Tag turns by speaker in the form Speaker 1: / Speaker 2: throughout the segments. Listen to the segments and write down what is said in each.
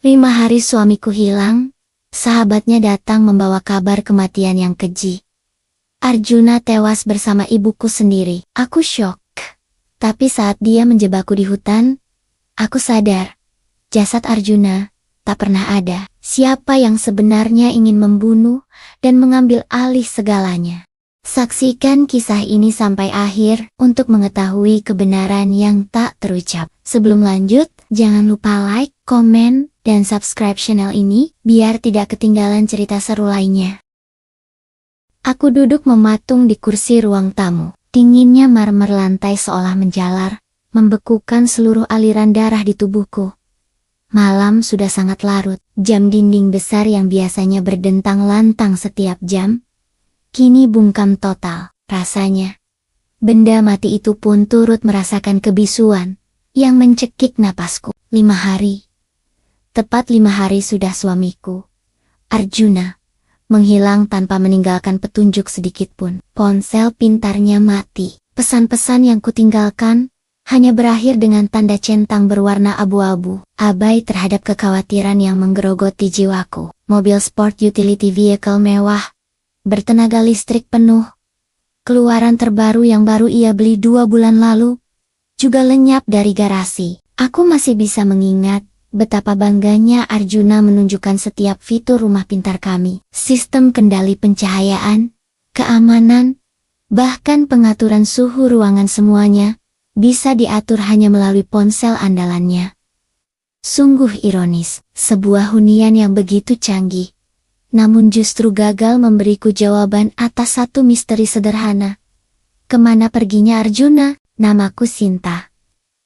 Speaker 1: 5 hari suamiku hilang, sahabatnya datang membawa kabar kematian yang keji. Arjuna tewas bersama ibuku sendiri. Aku syok. Tapi saat dia menjebakku di hutan, aku sadar, jasad Arjuna tak pernah ada. Siapa yang sebenarnya ingin membunuh dan mengambil alih segalanya? Saksikan kisah ini sampai akhir untuk mengetahui kebenaran yang tak terucap. Sebelum lanjut, jangan lupa like, komen, dan subscribe channel ini biar tidak ketinggalan cerita seru lainnya. Aku duduk mematung di kursi ruang tamu. Dinginnya marmer lantai seolah menjalar, membekukan seluruh aliran darah di tubuhku. Malam sudah sangat larut. Jam dinding besar yang biasanya berdentang lantang setiap jam, kini bungkam total. Rasanya, benda mati itu pun turut merasakan kebisuan yang mencekik napasku. 5 hari. Tepat 5 hari sudah suamiku, Arjuna, menghilang tanpa meninggalkan petunjuk sedikitpun. Ponsel pintarnya mati. Pesan-pesan yang kutinggalkan hanya berakhir dengan tanda centang berwarna abu-abu. Abai terhadap kekhawatiran yang menggerogoti jiwaku. Mobil sport utility vehicle mewah, bertenaga listrik penuh, keluaran terbaru yang baru ia beli 2 bulan lalu, juga lenyap dari garasi. Aku masih bisa mengingat betapa bangganya Arjuna menunjukkan setiap fitur rumah pintar kami. Sistem kendali pencahayaan, keamanan, bahkan pengaturan suhu ruangan semuanya bisa diatur hanya melalui ponsel andalannya. Sungguh ironis, sebuah hunian yang begitu canggih, namun justru gagal memberiku jawaban atas satu misteri sederhana. Kemana perginya Arjuna? Namaku Sinta.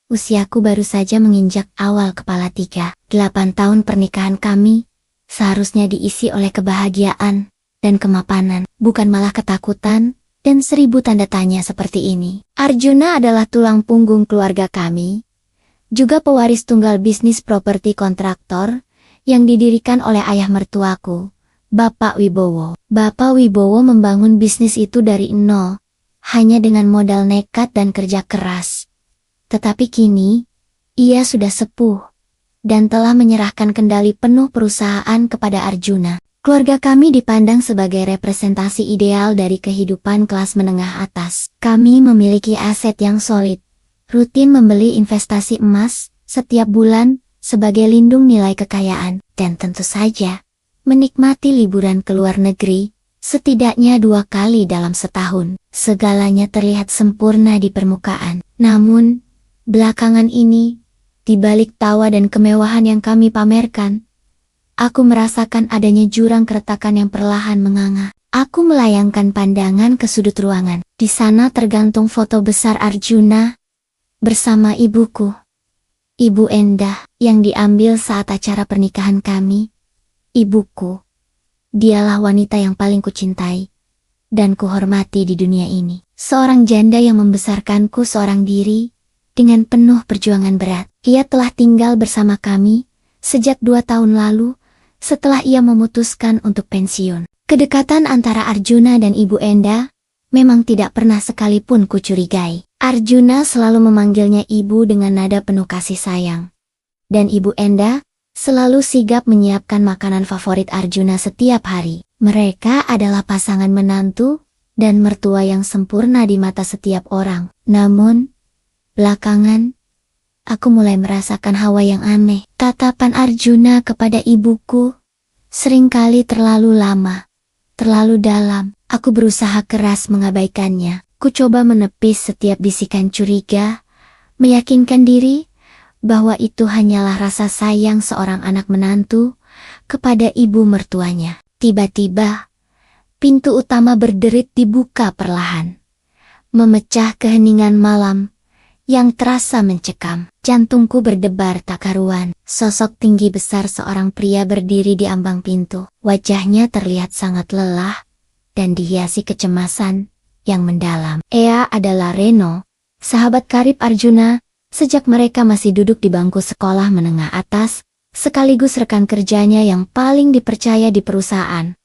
Speaker 1: Usiaku baru saja menginjak awal kepala 3. 8 tahun pernikahan kami seharusnya diisi oleh kebahagiaan dan kemapanan, bukan malah ketakutan dan 1000 tanda tanya seperti ini. Arjuna adalah tulang punggung keluarga kami, juga pewaris tunggal bisnis properti kontraktor yang didirikan oleh ayah mertuaku, Bapak Wibowo. Bapak Wibowo membangun bisnis itu dari nol, hanya dengan modal nekat dan kerja keras. Tetapi kini, ia sudah sepuh dan telah menyerahkan kendali penuh perusahaan kepada Arjuna. Keluarga kami dipandang sebagai representasi ideal dari kehidupan kelas menengah atas. Kami memiliki aset yang solid, rutin membeli investasi emas setiap bulan sebagai lindung nilai kekayaan, dan tentu saja menikmati liburan ke luar negeri setidaknya 2 kali dalam setahun. Segalanya terlihat sempurna di permukaan. Namun, belakangan ini, di balik tawa dan kemewahan yang kami pamerkan, aku merasakan adanya jurang keretakan yang perlahan menganga. Aku melayangkan pandangan ke sudut ruangan. Di sana tergantung foto besar Arjuna bersama ibuku, Ibu Endah, yang diambil saat acara pernikahan kami. Ibuku, dialah wanita yang paling kucintai dan kuhormati di dunia ini. Seorang janda yang membesarkanku seorang diri dengan penuh perjuangan berat. Ia telah tinggal bersama kami sejak 2 tahun lalu setelah ia memutuskan untuk pensiun. Kedekatan antara Arjuna dan Ibu Endah memang tidak pernah sekalipun kucurigai. Arjuna selalu memanggilnya ibu dengan nada penuh kasih sayang. Dan Ibu Endah selalu sigap menyiapkan makanan favorit Arjuna setiap hari. Mereka adalah pasangan menantu dan mertua yang sempurna di mata setiap orang. Namun, belakangan, aku mulai merasakan hawa yang aneh. Tatapan Arjuna kepada ibuku seringkali terlalu lama, terlalu dalam. Aku berusaha keras mengabaikannya. Ku coba menepis setiap bisikan curiga, meyakinkan diri bahwa itu hanyalah rasa sayang seorang anak menantu kepada ibu mertuanya. Tiba-tiba, pintu utama berderit dibuka perlahan, memecah keheningan malam yang terasa mencekam. Jantungku berdebar tak karuan. Sosok tinggi besar seorang pria berdiri di ambang pintu. Wajahnya terlihat sangat lelah dan dihiasi kecemasan yang mendalam. Ia adalah Reno, sahabat karib Arjuna, sejak mereka masih duduk di bangku sekolah menengah atas, sekaligus rekan kerjanya yang paling dipercaya di perusahaan.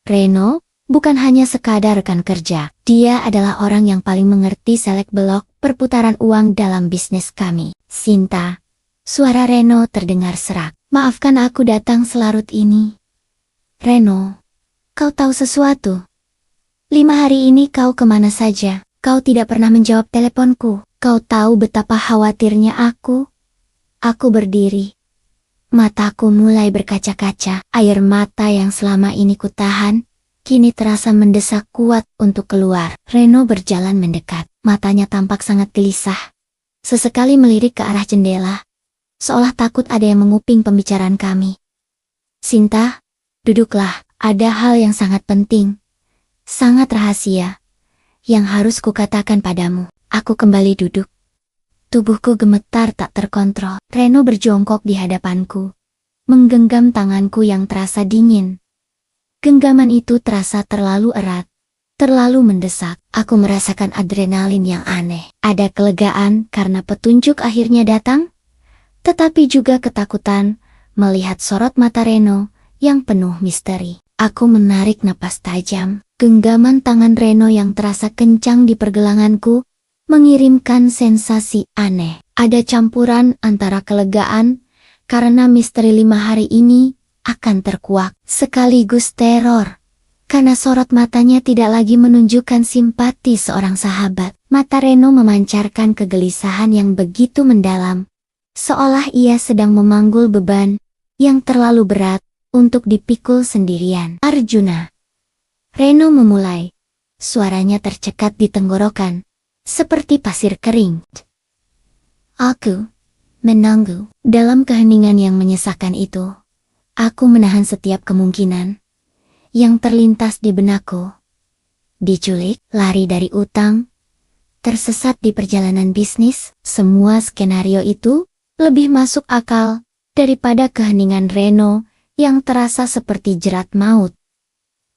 Speaker 1: Reno bukan hanya sekadar rekan kerja, dia adalah orang yang paling mengerti selek-belok perputaran uang dalam bisnis kami. Sinta, Suara Reno terdengar serak. Maafkan aku datang selarut ini. Reno, kau tahu sesuatu? 5 hari ini kau kemana saja? Kau tidak pernah menjawab teleponku. Kau tahu betapa khawatirnya aku? Aku berdiri. Mataku mulai berkaca-kaca. Air mata yang selama ini kutahan, kini terasa mendesak kuat untuk keluar. Reno berjalan mendekat. Matanya tampak sangat gelisah. Sesekali melirik ke arah jendela, seolah takut ada yang menguping pembicaraan kami. Sinta, duduklah. Ada hal yang sangat penting, sangat rahasia, yang harus kukatakan padamu. Aku kembali duduk. Tubuhku gemetar tak terkontrol. Reno berjongkok di hadapanku, menggenggam tanganku yang terasa dingin. Genggaman itu terasa terlalu erat, terlalu mendesak. Aku merasakan adrenalin yang aneh. Ada kelegaan karena petunjuk akhirnya datang, tetapi juga ketakutan melihat sorot mata Reno yang penuh misteri. Aku menarik napas tajam. Genggaman tangan Reno yang terasa kencang di pergelanganku mengirimkan sensasi aneh. Ada campuran antara kelegaan karena misteri 5 hari ini akan terkuak, sekaligus teror karena sorot matanya tidak lagi menunjukkan simpati seorang sahabat. Mata Reno memancarkan kegelisahan yang begitu mendalam, seolah ia sedang memanggul beban yang terlalu berat untuk dipikul sendirian. Arjuna. Reno memulai. Suaranya tercekat di tenggorokan, seperti pasir kering. Aku menunggu. Dalam keheningan yang menyesakkan itu, aku menahan setiap kemungkinan yang terlintas di benakku. Diculik, lari dari utang, tersesat di perjalanan bisnis. Semua skenario itu lebih masuk akal daripada keheningan Reno yang terasa seperti jerat maut.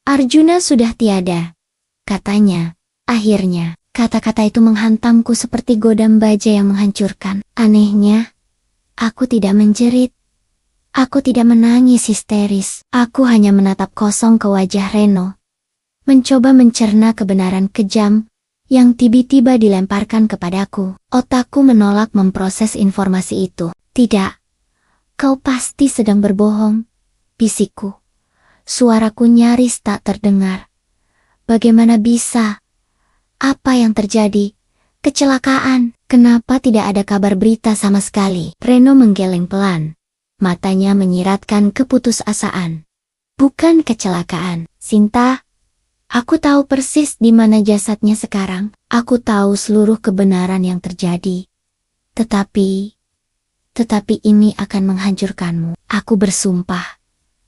Speaker 1: Arjuna sudah tiada, katanya. Akhirnya, kata-kata itu menghantamku seperti godam baja yang menghancurkan. Anehnya, aku tidak menjerit. Aku tidak menangis histeris. Aku hanya menatap kosong ke wajah Reno, mencoba mencerna kebenaran kejam yang tiba-tiba dilemparkan kepadaku. Otakku menolak memproses informasi itu. Tidak, kau pasti sedang berbohong, bisikku. Suaraku nyaris tak terdengar. Bagaimana bisa? Apa yang terjadi? Kecelakaan. Kenapa tidak ada kabar berita sama sekali? Reno menggeleng pelan. Matanya menyiratkan keputusasaan. Bukan kecelakaan, Sinta. Aku tahu persis di mana jasadnya sekarang. Aku tahu seluruh kebenaran yang terjadi. Tetapi ini akan menghancurkanmu. Aku bersumpah.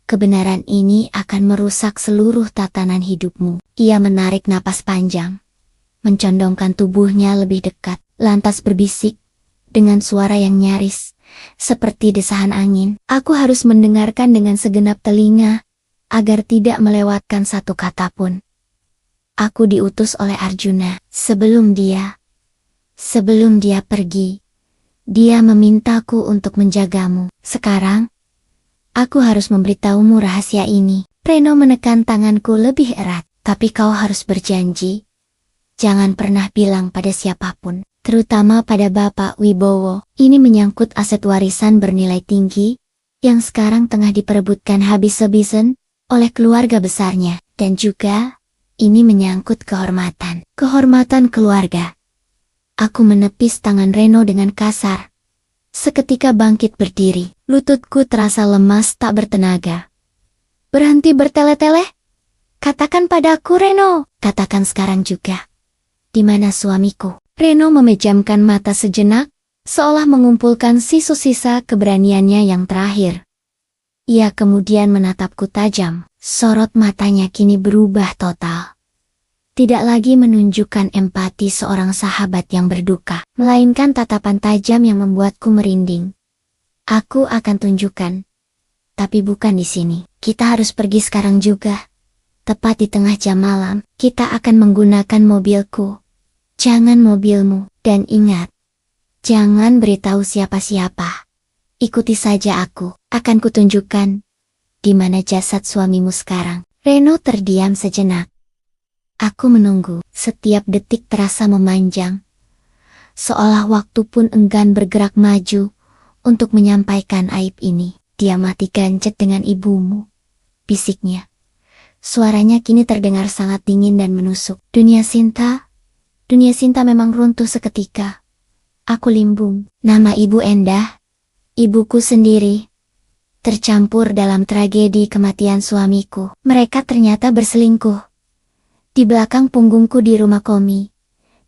Speaker 1: Kebenaran ini akan merusak seluruh tatanan hidupmu. Ia menarik napas panjang, mencondongkan tubuhnya lebih dekat, lantas berbisik, dengan suara yang nyaris, seperti desahan angin. Aku harus mendengarkan dengan segenap telinga, agar tidak melewatkan satu kata pun. Aku diutus oleh Arjuna. Sebelum dia pergi, dia memintaku untuk menjagamu. Sekarang, aku harus memberitahumu rahasia ini. Reno menekan tanganku lebih erat. Tapi kau harus berjanji, jangan pernah bilang pada siapapun, terutama pada Bapak Wibowo. Ini menyangkut aset warisan bernilai tinggi, yang sekarang tengah diperebutkan habis-habisan oleh keluarga besarnya. Dan juga, ini menyangkut kehormatan. Kehormatan keluarga. Aku menepis tangan Reno dengan kasar. Seketika bangkit berdiri. Lututku terasa lemas tak bertenaga. Berhenti bertele-tele? Katakan padaku, Reno. Katakan sekarang juga. Di mana suamiku? Reno memejamkan mata sejenak, seolah mengumpulkan sisa-sisa keberaniannya yang terakhir. Ia kemudian menatapku tajam. Sorot matanya kini berubah total. Tidak lagi menunjukkan empati seorang sahabat yang berduka, melainkan tatapan tajam yang membuatku merinding. Aku akan tunjukkan. Tapi bukan di sini. Kita harus pergi sekarang juga. Tepat di tengah jam malam, kita akan menggunakan mobilku. Jangan mobilmu, dan ingat, jangan beritahu siapa-siapa. Ikuti saja aku, akan kutunjukkan di mana jasad suamimu sekarang. Reno terdiam sejenak. Aku menunggu, setiap detik terasa memanjang. Seolah waktu pun enggan bergerak maju untuk menyampaikan aib ini. Dia mati gancet dengan ibumu, bisiknya. Suaranya kini terdengar sangat dingin dan menusuk. Dunia Sinta memang runtuh seketika. Aku limbung. Nama Ibu Endah, ibuku sendiri, tercampur dalam tragedi kematian suamiku. Mereka ternyata berselingkuh. Di belakang punggungku di rumah Komi,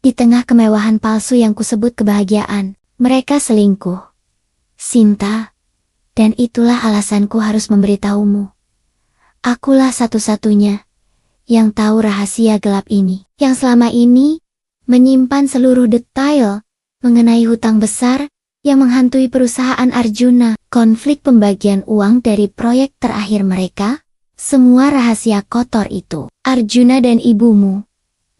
Speaker 1: di tengah kemewahan palsu yang kusebut kebahagiaan, mereka selingkuh. Sinta, dan itulah alasanku harus memberitahumu. Akulah satu-satunya yang tahu rahasia gelap ini, yang selama ini menyimpan seluruh detail mengenai hutang besar yang menghantui perusahaan Arjuna, konflik pembagian uang dari proyek terakhir mereka, semua rahasia kotor itu. Arjuna dan ibumu,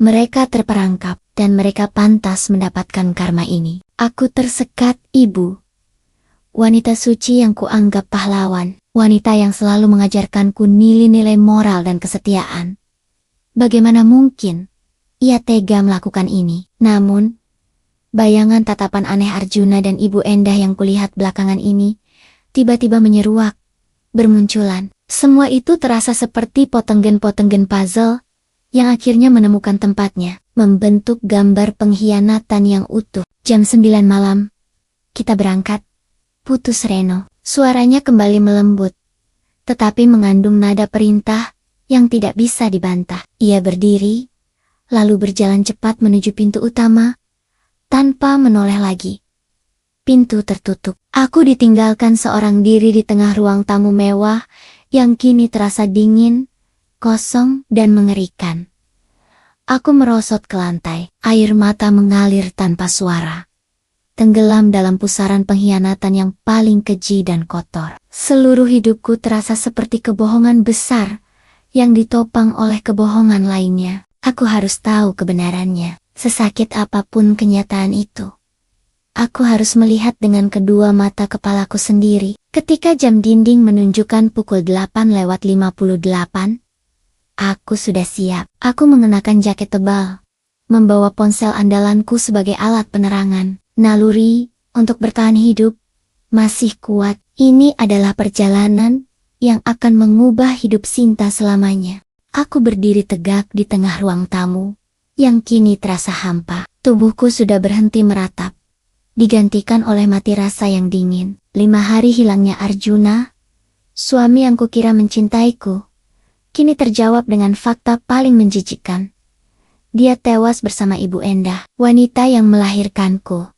Speaker 1: mereka terperangkap dan mereka pantas mendapatkan karma ini. Aku tersekat, Ibu. Wanita suci yang kuanggap pahlawan, wanita yang selalu mengajarkanku nilai-nilai moral dan kesetiaan. Bagaimana mungkin ia tega melakukan ini? Namun, bayangan tatapan aneh Arjuna dan Ibu Endah yang kulihat belakangan ini, tiba-tiba menyeruak, bermunculan. Semua itu terasa seperti potenggen-potenggen puzzle, yang akhirnya menemukan tempatnya, membentuk gambar pengkhianatan yang utuh. Jam 9 malam, kita berangkat. Putus Reno. Suaranya kembali melembut, tetapi mengandung nada perintah yang tidak bisa dibantah. Ia berdiri, lalu berjalan cepat menuju pintu utama, tanpa menoleh lagi. Pintu tertutup. Aku ditinggalkan seorang diri di tengah ruang tamu mewah, yang kini terasa dingin, kosong, dan mengerikan. Aku merosot ke lantai, air mata mengalir tanpa suara. Tenggelam dalam pusaran pengkhianatan yang paling keji dan kotor. Seluruh hidupku terasa seperti kebohongan besar yang ditopang oleh kebohongan lainnya. Aku harus tahu kebenarannya, sesakit apapun kenyataan itu. Aku harus melihat dengan kedua mata kepalaku sendiri. Ketika jam dinding menunjukkan pukul 8:58, aku sudah siap. Aku mengenakan jaket tebal, membawa ponsel andalanku sebagai alat penerangan. Naluri untuk bertahan hidup masih kuat. Ini adalah perjalanan yang akan mengubah hidup Sinta selamanya. Aku berdiri tegak di tengah ruang tamu yang kini terasa hampa. Tubuhku sudah berhenti meratap, digantikan oleh mati rasa yang dingin. 5 hari hilangnya Arjuna, suami yang kukira mencintaiku, kini terjawab dengan fakta paling menjijikkan. Dia tewas bersama Ibu Endah, wanita yang melahirkanku.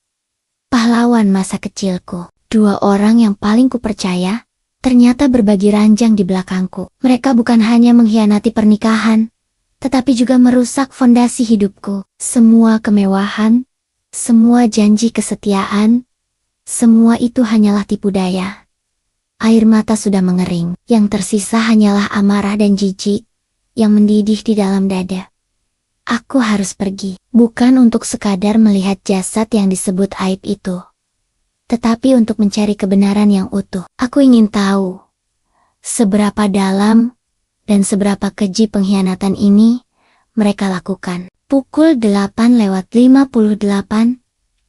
Speaker 1: Pahlawan masa kecilku. 2 orang yang paling kupercaya, ternyata berbagi ranjang di belakangku. Mereka bukan hanya mengkhianati pernikahan, tetapi juga merusak fondasi hidupku. Semua kemewahan, semua janji kesetiaan, semua itu hanyalah tipu daya. Air mata sudah mengering, yang tersisa hanyalah amarah dan jijik yang mendidih di dalam dada. Aku harus pergi, bukan untuk sekadar melihat jasad yang disebut aib itu, tetapi untuk mencari kebenaran yang utuh. Aku ingin tahu seberapa dalam dan seberapa keji pengkhianatan ini mereka lakukan. Pukul 8:58,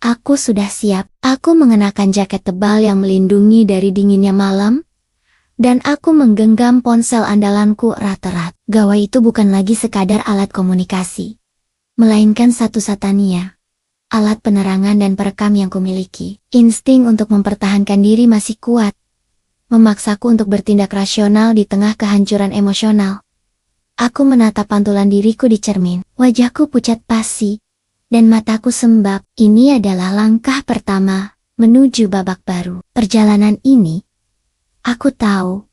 Speaker 1: aku sudah siap. Aku mengenakan jaket tebal yang melindungi dari dinginnya malam, dan aku menggenggam ponsel andalanku erat-erat. Gawai itu bukan lagi sekadar alat komunikasi, melainkan satu-satunya alat penerangan dan perekam yang kumiliki. Insting untuk mempertahankan diri masih kuat, memaksaku untuk bertindak rasional di tengah kehancuran emosional. Aku menatap pantulan diriku di cermin, wajahku pucat pasi, dan mataku sembab. Ini adalah langkah pertama menuju babak baru. Perjalanan ini, aku tahu,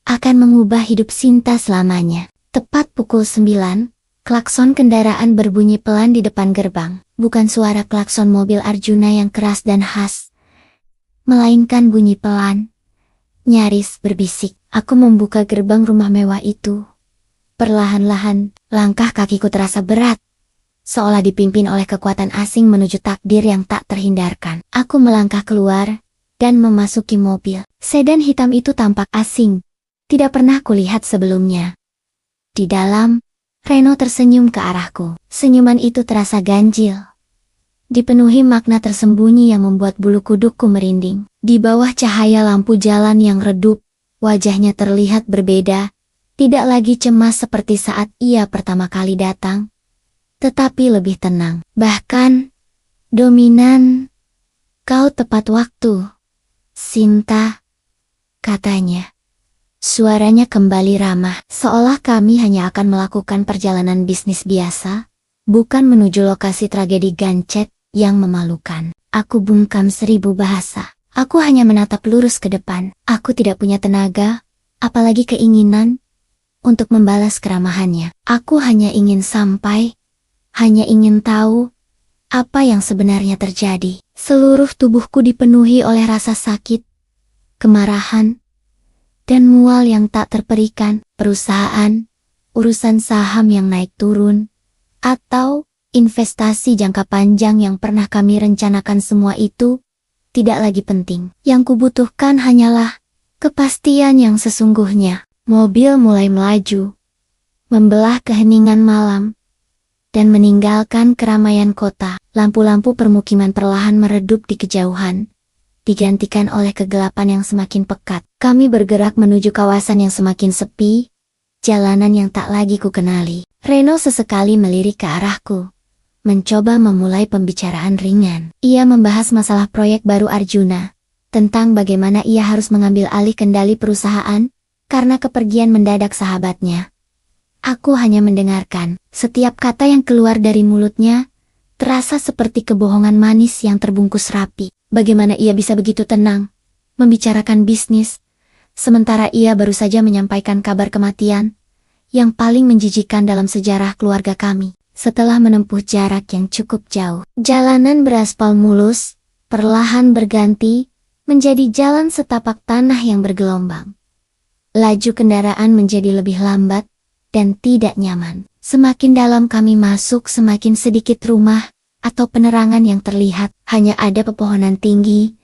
Speaker 1: akan mengubah hidup Sinta selamanya. Tepat pukul 9, klakson kendaraan berbunyi pelan di depan gerbang. Bukan suara klakson mobil Arjuna yang keras dan khas, melainkan bunyi pelan, nyaris berbisik. Aku membuka gerbang rumah mewah itu. Perlahan-lahan, langkah kakiku terasa berat, seolah dipimpin oleh kekuatan asing menuju takdir yang tak terhindarkan. Aku melangkah keluar dan memasuki mobil. Sedan hitam itu tampak asing, tidak pernah kulihat sebelumnya. Di dalam, Reno tersenyum ke arahku. Senyuman itu terasa ganjil, dipenuhi makna tersembunyi yang membuat bulu kudukku merinding. Di bawah cahaya lampu jalan yang redup, wajahnya terlihat berbeda, tidak lagi cemas seperti saat ia pertama kali datang, tetapi lebih tenang. Bahkan, dominan. Kau tepat waktu, Sinta, katanya. Suaranya kembali ramah, seolah kami hanya akan melakukan perjalanan bisnis biasa, bukan menuju lokasi tragedi Gancet yang memalukan. Aku bungkam 1000 bahasa. Aku hanya menatap lurus ke depan. Aku tidak punya tenaga, apalagi keinginan, untuk membalas keramahannya. Aku hanya ingin sampai, hanya ingin tahu, apa yang sebenarnya terjadi. Seluruh tubuhku dipenuhi oleh rasa sakit, kemarahan, dan mual yang tak terperikan. Perusahaan, urusan saham yang naik turun, atau investasi jangka panjang yang pernah kami rencanakan, semua itu tidak lagi penting. Yang kubutuhkan hanyalah kepastian yang sesungguhnya. Mobil mulai melaju, membelah keheningan malam, dan meninggalkan keramaian kota. Lampu-lampu permukiman perlahan meredup di kejauhan, digantikan oleh kegelapan yang semakin pekat. Kami bergerak menuju kawasan yang semakin sepi, jalanan yang tak lagi kukenali. Reno sesekali melirik ke arahku, mencoba memulai pembicaraan ringan. Ia membahas masalah proyek baru Arjuna, tentang bagaimana ia harus mengambil alih kendali perusahaan, karena kepergian mendadak sahabatnya. Aku hanya mendengarkan. Setiap kata yang keluar dari mulutnya terasa seperti kebohongan manis yang terbungkus rapi. Bagaimana ia bisa begitu tenang membicarakan bisnis, sementara ia baru saja menyampaikan kabar kematian yang paling menjijikan dalam sejarah keluarga kami. Setelah menempuh jarak yang cukup jauh, jalanan beraspal mulus perlahan berganti menjadi jalan setapak tanah yang bergelombang. Laju kendaraan menjadi lebih lambat dan tidak nyaman. Semakin dalam kami masuk, semakin sedikit rumah atau penerangan yang terlihat. Hanya ada pepohonan tinggi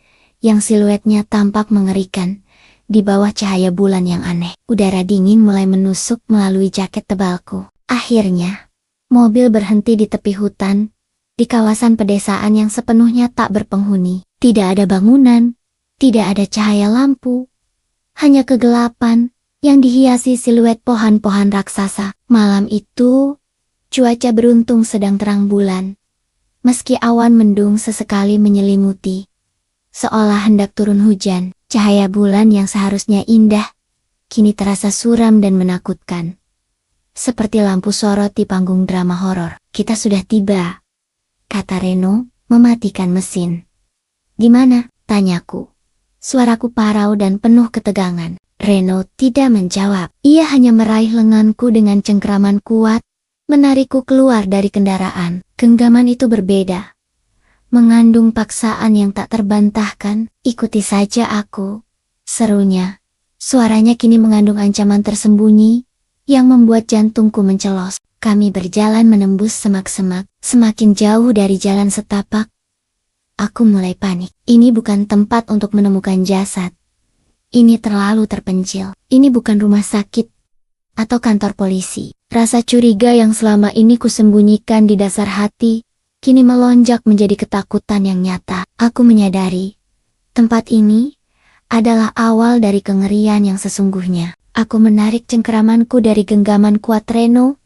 Speaker 1: yang siluetnya tampak mengerikan di bawah cahaya bulan yang aneh. Udara dingin mulai menusuk melalui jaket tebalku. Akhirnya, mobil berhenti di tepi hutan, di kawasan pedesaan yang sepenuhnya tak berpenghuni. Tidak ada bangunan, tidak ada cahaya lampu, hanya kegelapan yang dihiasi siluet pohon-pohon raksasa. Malam itu, cuaca beruntung sedang terang bulan. Meski awan mendung sesekali menyelimuti, seolah hendak turun hujan, cahaya bulan yang seharusnya indah, kini terasa suram dan menakutkan. Seperti lampu sorot di panggung drama horor. Kita sudah tiba, kata Reno, mematikan mesin. Gimana? Tanyaku. Suaraku parau dan penuh ketegangan. Reno tidak menjawab. Ia hanya meraih lenganku dengan cengkraman kuat, menarikku keluar dari kendaraan. Genggaman itu berbeda, mengandung paksaan yang tak terbantahkan. Ikuti saja aku, serunya. Suaranya kini mengandung ancaman tersembunyi, yang membuat jantungku mencelos. Kami berjalan menembus semak-semak, semakin jauh dari jalan setapak. Aku mulai panik. Ini bukan tempat untuk menemukan jasad. Ini terlalu terpencil. Ini bukan rumah sakit atau kantor polisi. Rasa curiga yang selama ini kusembunyikan di dasar hati, kini melonjak menjadi ketakutan yang nyata. Aku menyadari, tempat ini adalah awal dari kengerian yang sesungguhnya. Aku menarik cengkeramanku dari genggaman kuat Reno.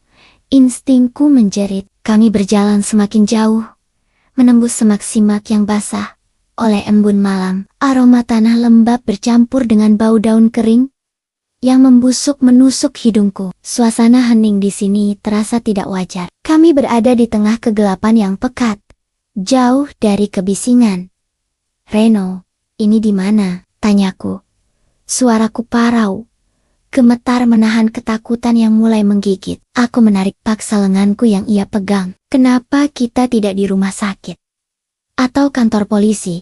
Speaker 1: Instingku menjerit. Kami berjalan semakin jauh, menembus semak-semak yang basah oleh embun malam. Aroma tanah lembab bercampur dengan bau daun kering yang membusuk menusuk hidungku. Suasana hening di sini terasa tidak wajar. Kami berada di tengah kegelapan yang pekat, jauh dari kebisingan. Reno, ini di mana? Tanyaku. Suaraku parau, gemetar menahan ketakutan yang mulai menggigit. Aku menarik paksa lenganku yang ia pegang. Kenapa kita tidak di rumah sakit? Atau kantor polisi?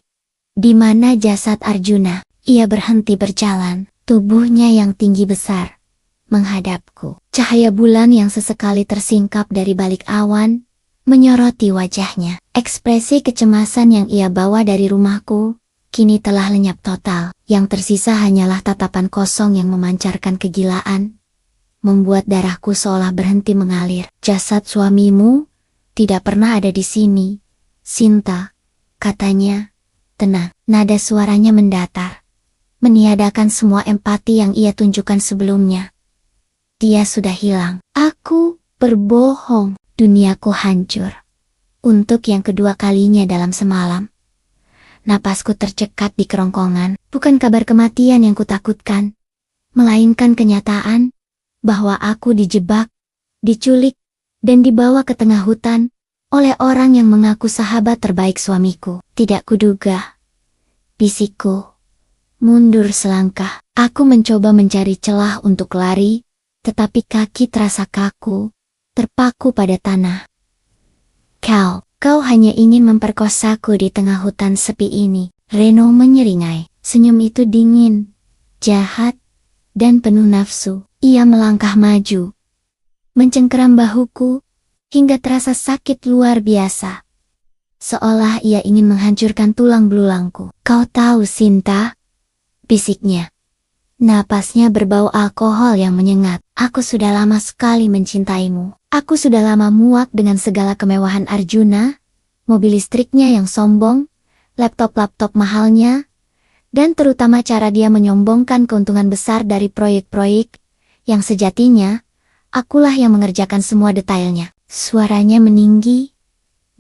Speaker 1: Di mana jasad Arjuna? Ia berhenti berjalan, tubuhnya yang tinggi besar menghadapku. Cahaya bulan yang sesekali tersingkap dari balik awan menyoroti wajahnya. Ekspresi kecemasan yang ia bawa dari rumahku kini telah lenyap total. Yang tersisa hanyalah tatapan kosong yang memancarkan kegilaan, membuat darahku seolah berhenti mengalir. Jasad suamimu tidak pernah ada di sini, Sinta, katanya, tenang. Nada suaranya mendatar, meniadakan semua empati yang ia tunjukkan sebelumnya. Dia sudah hilang. Aku berbohong. Duniaku hancur. Untuk yang kedua kalinya dalam semalam. Napasku tercekat di kerongkongan. Bukan kabar kematian yang kutakutkan, melainkan kenyataan bahwa aku dijebak, diculik, dan dibawa ke tengah hutan oleh orang yang mengaku sahabat terbaik suamiku. Tidak kuduga. Bisikku mundur selangkah. Aku mencoba mencari celah untuk lari, tetapi kaki terasa kaku, terpaku pada tanah. Kau hanya ingin memperkosaku di tengah hutan sepi ini. Reno menyeringai. Senyum itu dingin, jahat, dan penuh nafsu. Ia melangkah maju, mencengkeram bahuku, hingga terasa sakit luar biasa. Seolah ia ingin menghancurkan tulang belulangku. Kau tahu, Sinta? Bisiknya. Napasnya berbau alkohol yang menyengat. Aku sudah lama sekali mencintaimu. Aku sudah lama muak dengan segala kemewahan Arjuna, mobil listriknya yang sombong, laptop-laptop mahalnya, dan terutama cara dia menyombongkan keuntungan besar dari proyek-proyek, yang sejatinya, akulah yang mengerjakan semua detailnya. Suaranya meninggi,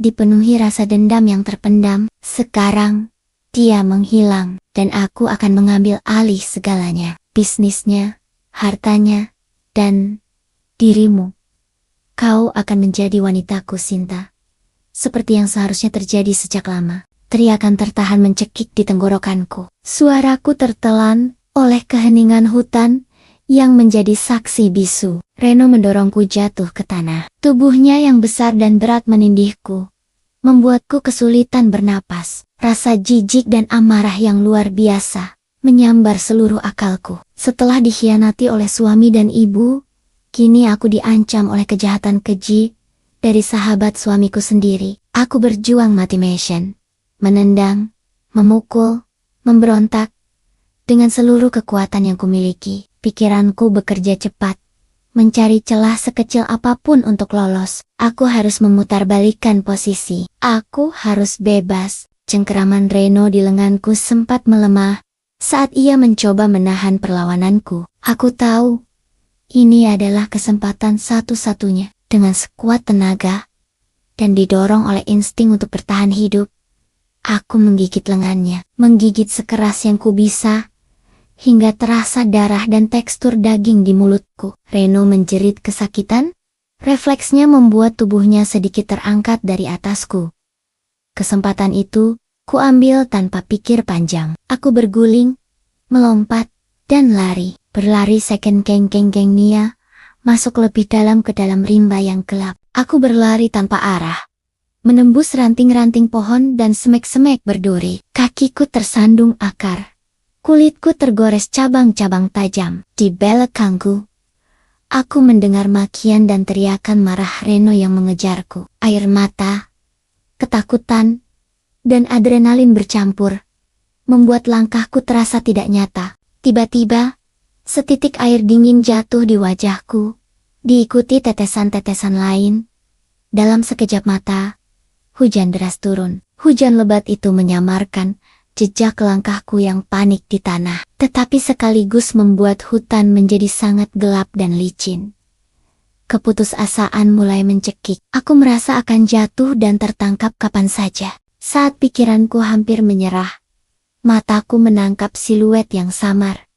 Speaker 1: dipenuhi rasa dendam yang terpendam. Sekarang, dia menghilang, dan aku akan mengambil alih segalanya. Bisnisnya, hartanya, dan dirimu. Kau akan menjadi wanitaku, Sinta. Seperti yang seharusnya terjadi sejak lama. Teriakan tertahan mencekik di tenggorokanku. Suaraku tertelan oleh keheningan hutan yang menjadi saksi bisu. Reno mendorongku jatuh ke tanah. Tubuhnya yang besar dan berat menindihku, membuatku kesulitan bernapas. Rasa jijik dan amarah yang luar biasa menyambar seluruh akalku. Setelah dikhianati oleh suami dan ibu, kini aku diancam oleh kejahatan keji dari sahabat suamiku sendiri. Aku berjuang mati-matian, menendang, memukul, memberontak. Dengan seluruh kekuatan yang kumiliki, pikiranku bekerja cepat, mencari celah sekecil apapun untuk lolos. Aku harus memutarbalikkan posisi. Aku harus bebas. Cengkeraman Reno di lenganku sempat melemah saat ia mencoba menahan perlawananku. Aku tahu, ini adalah kesempatan satu-satunya. Dengan sekuat tenaga, dan didorong oleh insting untuk bertahan hidup, aku menggigit lengannya, menggigit sekeras yang ku bisa, hingga terasa darah dan tekstur daging di mulutku. Reno menjerit kesakitan, refleksnya membuat tubuhnya sedikit terangkat dari atasku. Kesempatan itu, ku ambil tanpa pikir panjang. Aku berguling, melompat, dan lari. Berlari second keng Nia, masuk lebih dalam ke dalam rimba yang gelap. Aku berlari tanpa arah, menembus ranting-ranting pohon dan semek-semek berduri. Kakiku tersandung akar. Kulitku tergores cabang-cabang tajam. Di belakangku, aku mendengar makian dan teriakan marah Reno yang mengejarku. Air mata, ketakutan, dan adrenalin bercampur, membuat langkahku terasa tidak nyata. Tiba-tiba, setitik air dingin jatuh di wajahku, diikuti tetesan-tetesan lain. Dalam sekejap mata, hujan deras turun. Hujan lebat itu menyamarkan jejak langkahku yang panik di tanah, tetapi sekaligus membuat hutan menjadi sangat gelap dan licin. Keputusasaan mulai mencekik. Aku merasa akan jatuh dan tertangkap kapan saja. Saat pikiranku hampir menyerah, mataku menangkap siluet yang samar.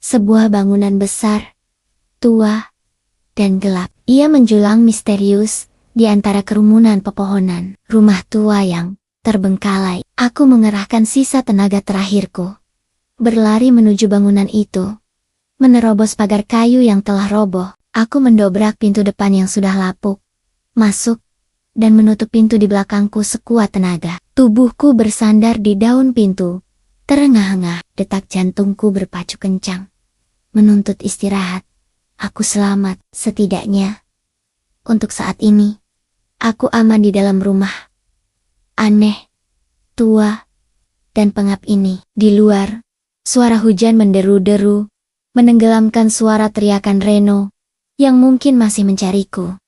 Speaker 1: Sebuah bangunan besar, tua, dan gelap. Ia menjulang misterius di antara kerumunan pepohonan. Rumah tua yang terbengkalai. Aku mengerahkan sisa tenaga terakhirku, berlari menuju bangunan itu, menerobos pagar kayu yang telah roboh. Aku mendobrak pintu depan yang sudah lapuk, masuk, dan menutup pintu di belakangku sekuat tenaga. Tubuhku bersandar di daun pintu, terengah-engah. Detak jantungku berpacu kencang, menuntut istirahat. Aku selamat, setidaknya. Untuk saat ini, aku aman di dalam rumah aneh, tua, dan pengap ini. Di luar, suara hujan menderu-deru, menenggelamkan suara teriakan Reno, yang mungkin masih mencariku.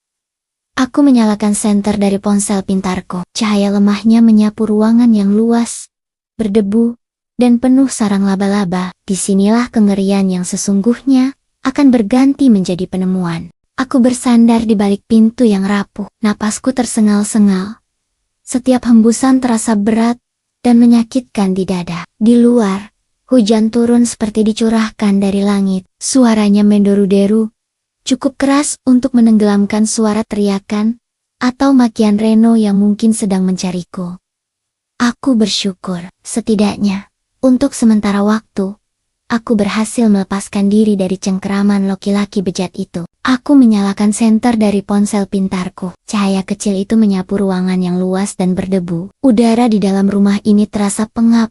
Speaker 1: Aku menyalakan senter dari ponsel pintarku. Cahaya lemahnya menyapu ruangan yang luas, berdebu, dan penuh sarang laba-laba. Disinilah kengerian yang sesungguhnya akan berganti menjadi penemuan. Aku bersandar di balik pintu yang rapuh. Napasku tersengal-sengal. Setiap hembusan terasa berat dan menyakitkan di dada. Di luar, hujan turun seperti dicurahkan dari langit. Suaranya menderu-deru, cukup keras untuk menenggelamkan suara teriakan atau makian Reno yang mungkin sedang mencariku. Aku bersyukur, setidaknya, untuk sementara waktu, aku berhasil melepaskan diri dari cengkeraman laki-laki bejat itu. Aku menyalakan senter dari ponsel pintarku. Cahaya kecil itu menyapu ruangan yang luas dan berdebu. Udara di dalam rumah ini terasa pengap,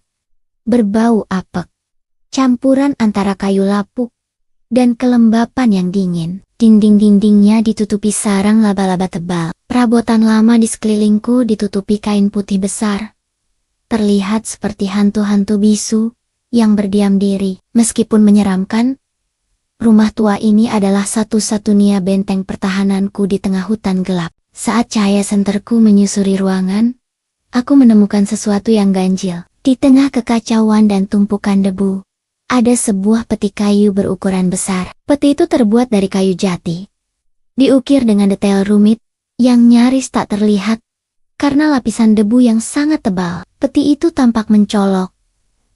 Speaker 1: berbau apek. Campuran antara kayu lapuk dan kelembapan yang dingin. Dinding-dindingnya ditutupi sarang laba-laba tebal. Perabotan lama di sekelilingku ditutupi kain putih besar. Terlihat seperti hantu-hantu bisu yang berdiam diri. Meskipun menyeramkan, rumah tua ini adalah satu-satunya benteng pertahananku di tengah hutan gelap. Saat cahaya senterku menyusuri ruangan, aku menemukan sesuatu yang ganjil. Di tengah kekacauan dan tumpukan debu, ada sebuah peti kayu berukuran besar. Peti itu terbuat dari kayu jati, diukir dengan detail rumit yang nyaris tak terlihat karena lapisan debu yang sangat tebal. Peti itu tampak mencolok,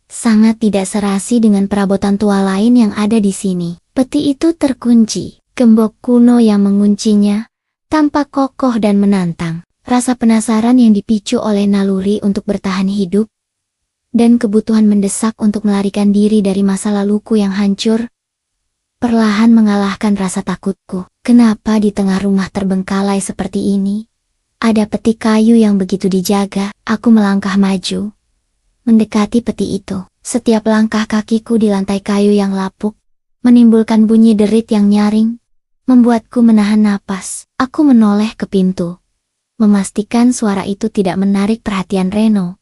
Speaker 1: sangat tidak serasi dengan perabotan tua lain yang ada di sini. Peti itu terkunci. Gembok kuno yang menguncinya tampak kokoh dan menantang. Rasa penasaran yang dipicu oleh naluri untuk bertahan hidup dan kebutuhan mendesak untuk melarikan diri dari masa laluku yang hancur perlahan mengalahkan rasa takutku. Kenapa di tengah rumah terbengkalai seperti ini ada peti kayu yang begitu dijaga? Aku melangkah maju, mendekati peti itu. Setiap langkah kakiku di lantai kayu yang lapuk menimbulkan bunyi derit yang nyaring, membuatku menahan napas. Aku menoleh ke pintu, memastikan suara itu tidak menarik perhatian Reno.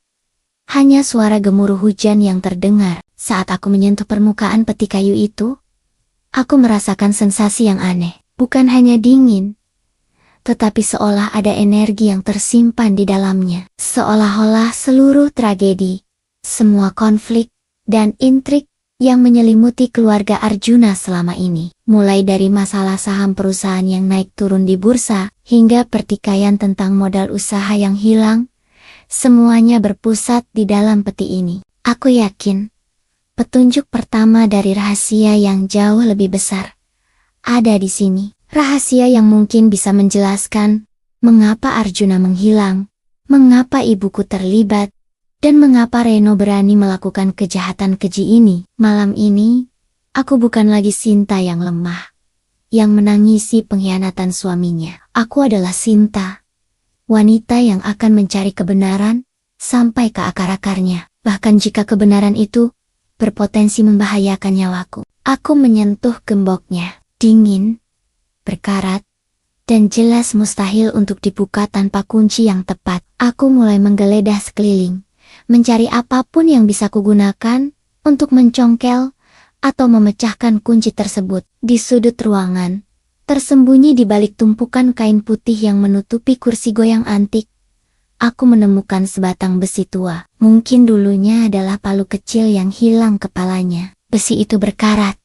Speaker 1: Hanya suara gemuruh hujan yang terdengar. Saat aku menyentuh permukaan peti kayu itu, aku merasakan sensasi yang aneh. Bukan hanya dingin, tetapi seolah ada energi yang tersimpan di dalamnya. Seolah-olah seluruh tragedi, semua konflik, dan intrik yang menyelimuti keluarga Arjuna selama ini, mulai dari masalah saham perusahaan yang naik turun di bursa, hingga pertikaian tentang modal usaha yang hilang, semuanya berpusat di dalam peti ini. Aku yakin, petunjuk pertama dari rahasia yang jauh lebih besar ada di sini. Rahasia yang mungkin bisa menjelaskan mengapa Arjuna menghilang, mengapa ibuku terlibat, dan mengapa Reno berani melakukan kejahatan keji ini. Malam ini, aku bukan lagi Sinta yang lemah, yang menangisi pengkhianatan suaminya. Aku adalah Sinta, wanita yang akan mencari kebenaran sampai ke akar-akarnya, bahkan jika kebenaran itu berpotensi membahayakan nyawaku. Aku menyentuh gemboknya, dingin, berkarat, dan jelas mustahil untuk dibuka tanpa kunci yang tepat. Aku mulai menggeledah sekeliling, mencari apapun yang bisa kugunakan untuk mencongkel atau memecahkan kunci tersebut. Di sudut ruangan, tersembunyi di balik tumpukan kain putih yang menutupi kursi goyang antik, aku menemukan sebatang besi tua. Mungkin dulunya adalah palu kecil yang hilang kepalanya. Besi itu berkarat,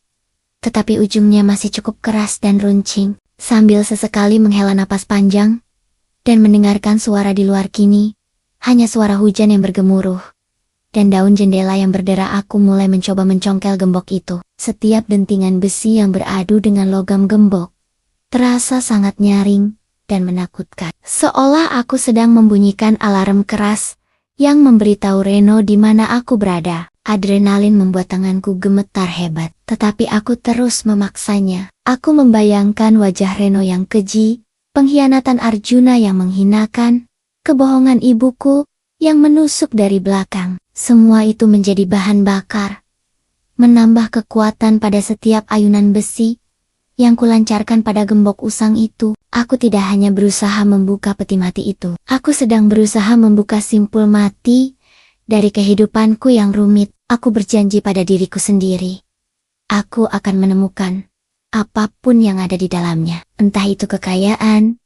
Speaker 1: tetapi ujungnya masih cukup keras dan runcing. Sambil sesekali menghela napas panjang dan mendengarkan suara di luar kini, hanya suara hujan yang bergemuruh dan daun jendela yang berderak, aku mulai mencoba mencongkel gembok itu. Setiap dentingan besi yang beradu dengan logam gembok terasa sangat nyaring dan menakutkan. Seolah aku sedang membunyikan alarm keras yang memberitahu Reno di mana aku berada. Adrenalin membuat tanganku gemetar hebat, tetapi aku terus memaksanya. Aku membayangkan wajah Reno yang keji, pengkhianatan Arjuna yang menghinakan, kebohongan ibuku yang menusuk dari belakang. Semua itu menjadi bahan bakar, menambah kekuatan pada setiap ayunan besi yang kulancarkan pada gembok usang itu. Aku tidak hanya berusaha membuka peti mati itu, aku sedang berusaha membuka simpul mati dari kehidupanku yang rumit. Aku berjanji pada diriku sendiri, aku akan menemukan apapun yang ada di dalamnya, entah itu kekayaan,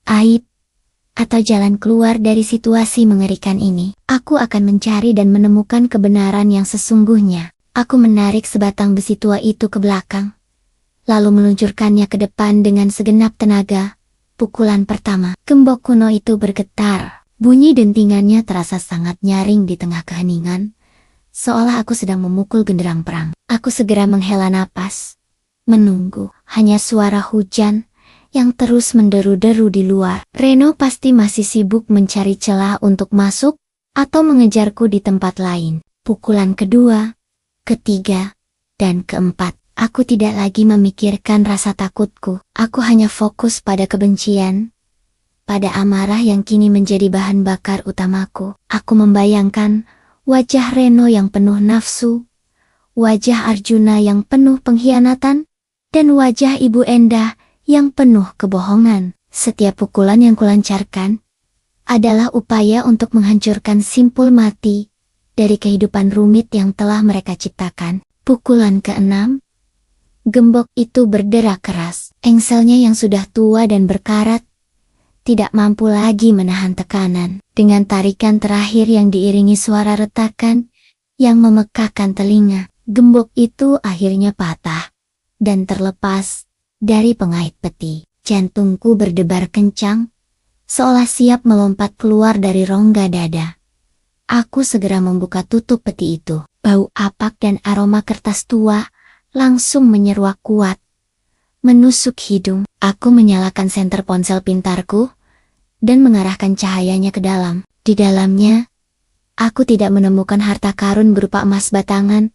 Speaker 1: aib, atau jalan keluar dari situasi mengerikan ini. Aku akan mencari dan menemukan kebenaran yang sesungguhnya. Aku menarik sebatang besi tua itu ke belakang, lalu meluncurkannya ke depan dengan segenap tenaga. Pukulan pertama, gembok kuno itu bergetar. Bunyi dentingannya terasa sangat nyaring di tengah keheningan, seolah aku sedang memukul genderang perang. Aku segera menghela napas, menunggu. Hanya suara hujan yang terus menderu-deru di luar. Reno pasti masih sibuk mencari celah untuk masuk atau mengejarku di tempat lain. Pukulan kedua, ketiga, dan keempat. Aku tidak lagi memikirkan rasa takutku. Aku hanya fokus pada kebencian, pada amarah yang kini menjadi bahan bakar utamaku. Aku membayangkan wajah Reno yang penuh nafsu, wajah Arjuna yang penuh pengkhianatan, dan wajah Ibu Endah yang penuh kebohongan. Setiap pukulan yang kulancarkan adalah upaya untuk menghancurkan simpul mati dari kehidupan rumit yang telah mereka ciptakan. Pukulan keenam, gembok itu berderak keras. Engselnya yang sudah tua dan berkarat tidak mampu lagi menahan tekanan. Dengan tarikan terakhir yang diiringi suara retakan yang memekakkan telinga, gembok itu akhirnya patah dan terlepas dari pengait peti. Jantungku berdebar kencang, seolah siap melompat keluar dari rongga dada. Aku segera membuka tutup peti itu. Bau apak dan aroma kertas tua langsung menyeruak kuat, menusuk hidung. Aku menyalakan senter ponsel pintarku dan mengarahkan cahayanya ke dalam. Di dalamnya, aku tidak menemukan harta karun berupa emas batangan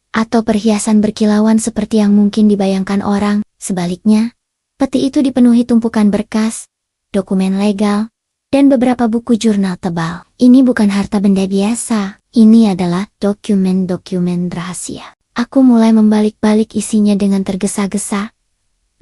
Speaker 1: atau perhiasan berkilauan seperti yang mungkin dibayangkan orang. Sebaliknya, peti itu dipenuhi tumpukan berkas, dokumen legal, dan beberapa buku jurnal tebal. Ini bukan harta benda biasa, ini adalah dokumen-dokumen rahasia. Aku mulai membalik-balik isinya dengan tergesa-gesa,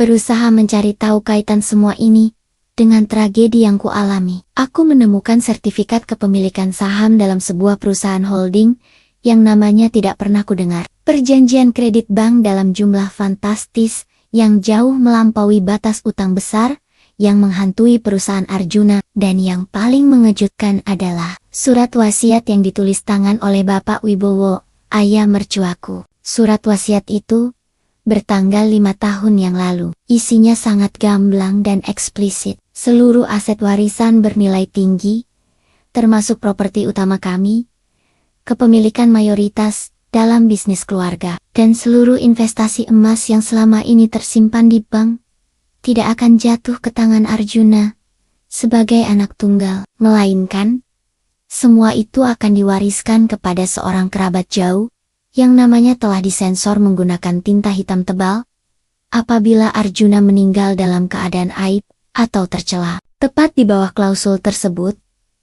Speaker 1: berusaha mencari tahu kaitan semua ini dengan tragedi yang kualami. Aku menemukan sertifikat kepemilikan saham dalam sebuah perusahaan holding yang namanya tidak pernah kudengar. Perjanjian kredit bank dalam jumlah fantastis yang jauh melampaui batas utang besar yang menghantui perusahaan Arjuna, dan yang paling mengejutkan adalah surat wasiat yang ditulis tangan oleh Bapak Wibowo, ayah mercuaku. Surat wasiat itu bertanggal 5 tahun yang lalu. Isinya sangat gamblang dan eksplisit. Seluruh aset warisan bernilai tinggi, termasuk properti utama kami, kepemilikan mayoritas dalam bisnis keluarga, dan seluruh investasi emas yang selama ini tersimpan di bank tidak akan jatuh ke tangan Arjuna sebagai anak tunggal, melainkan semua itu akan diwariskan kepada seorang kerabat jauh yang namanya telah disensor menggunakan tinta hitam tebal apabila Arjuna meninggal dalam keadaan aib atau tercela. Tepat di bawah klausul tersebut,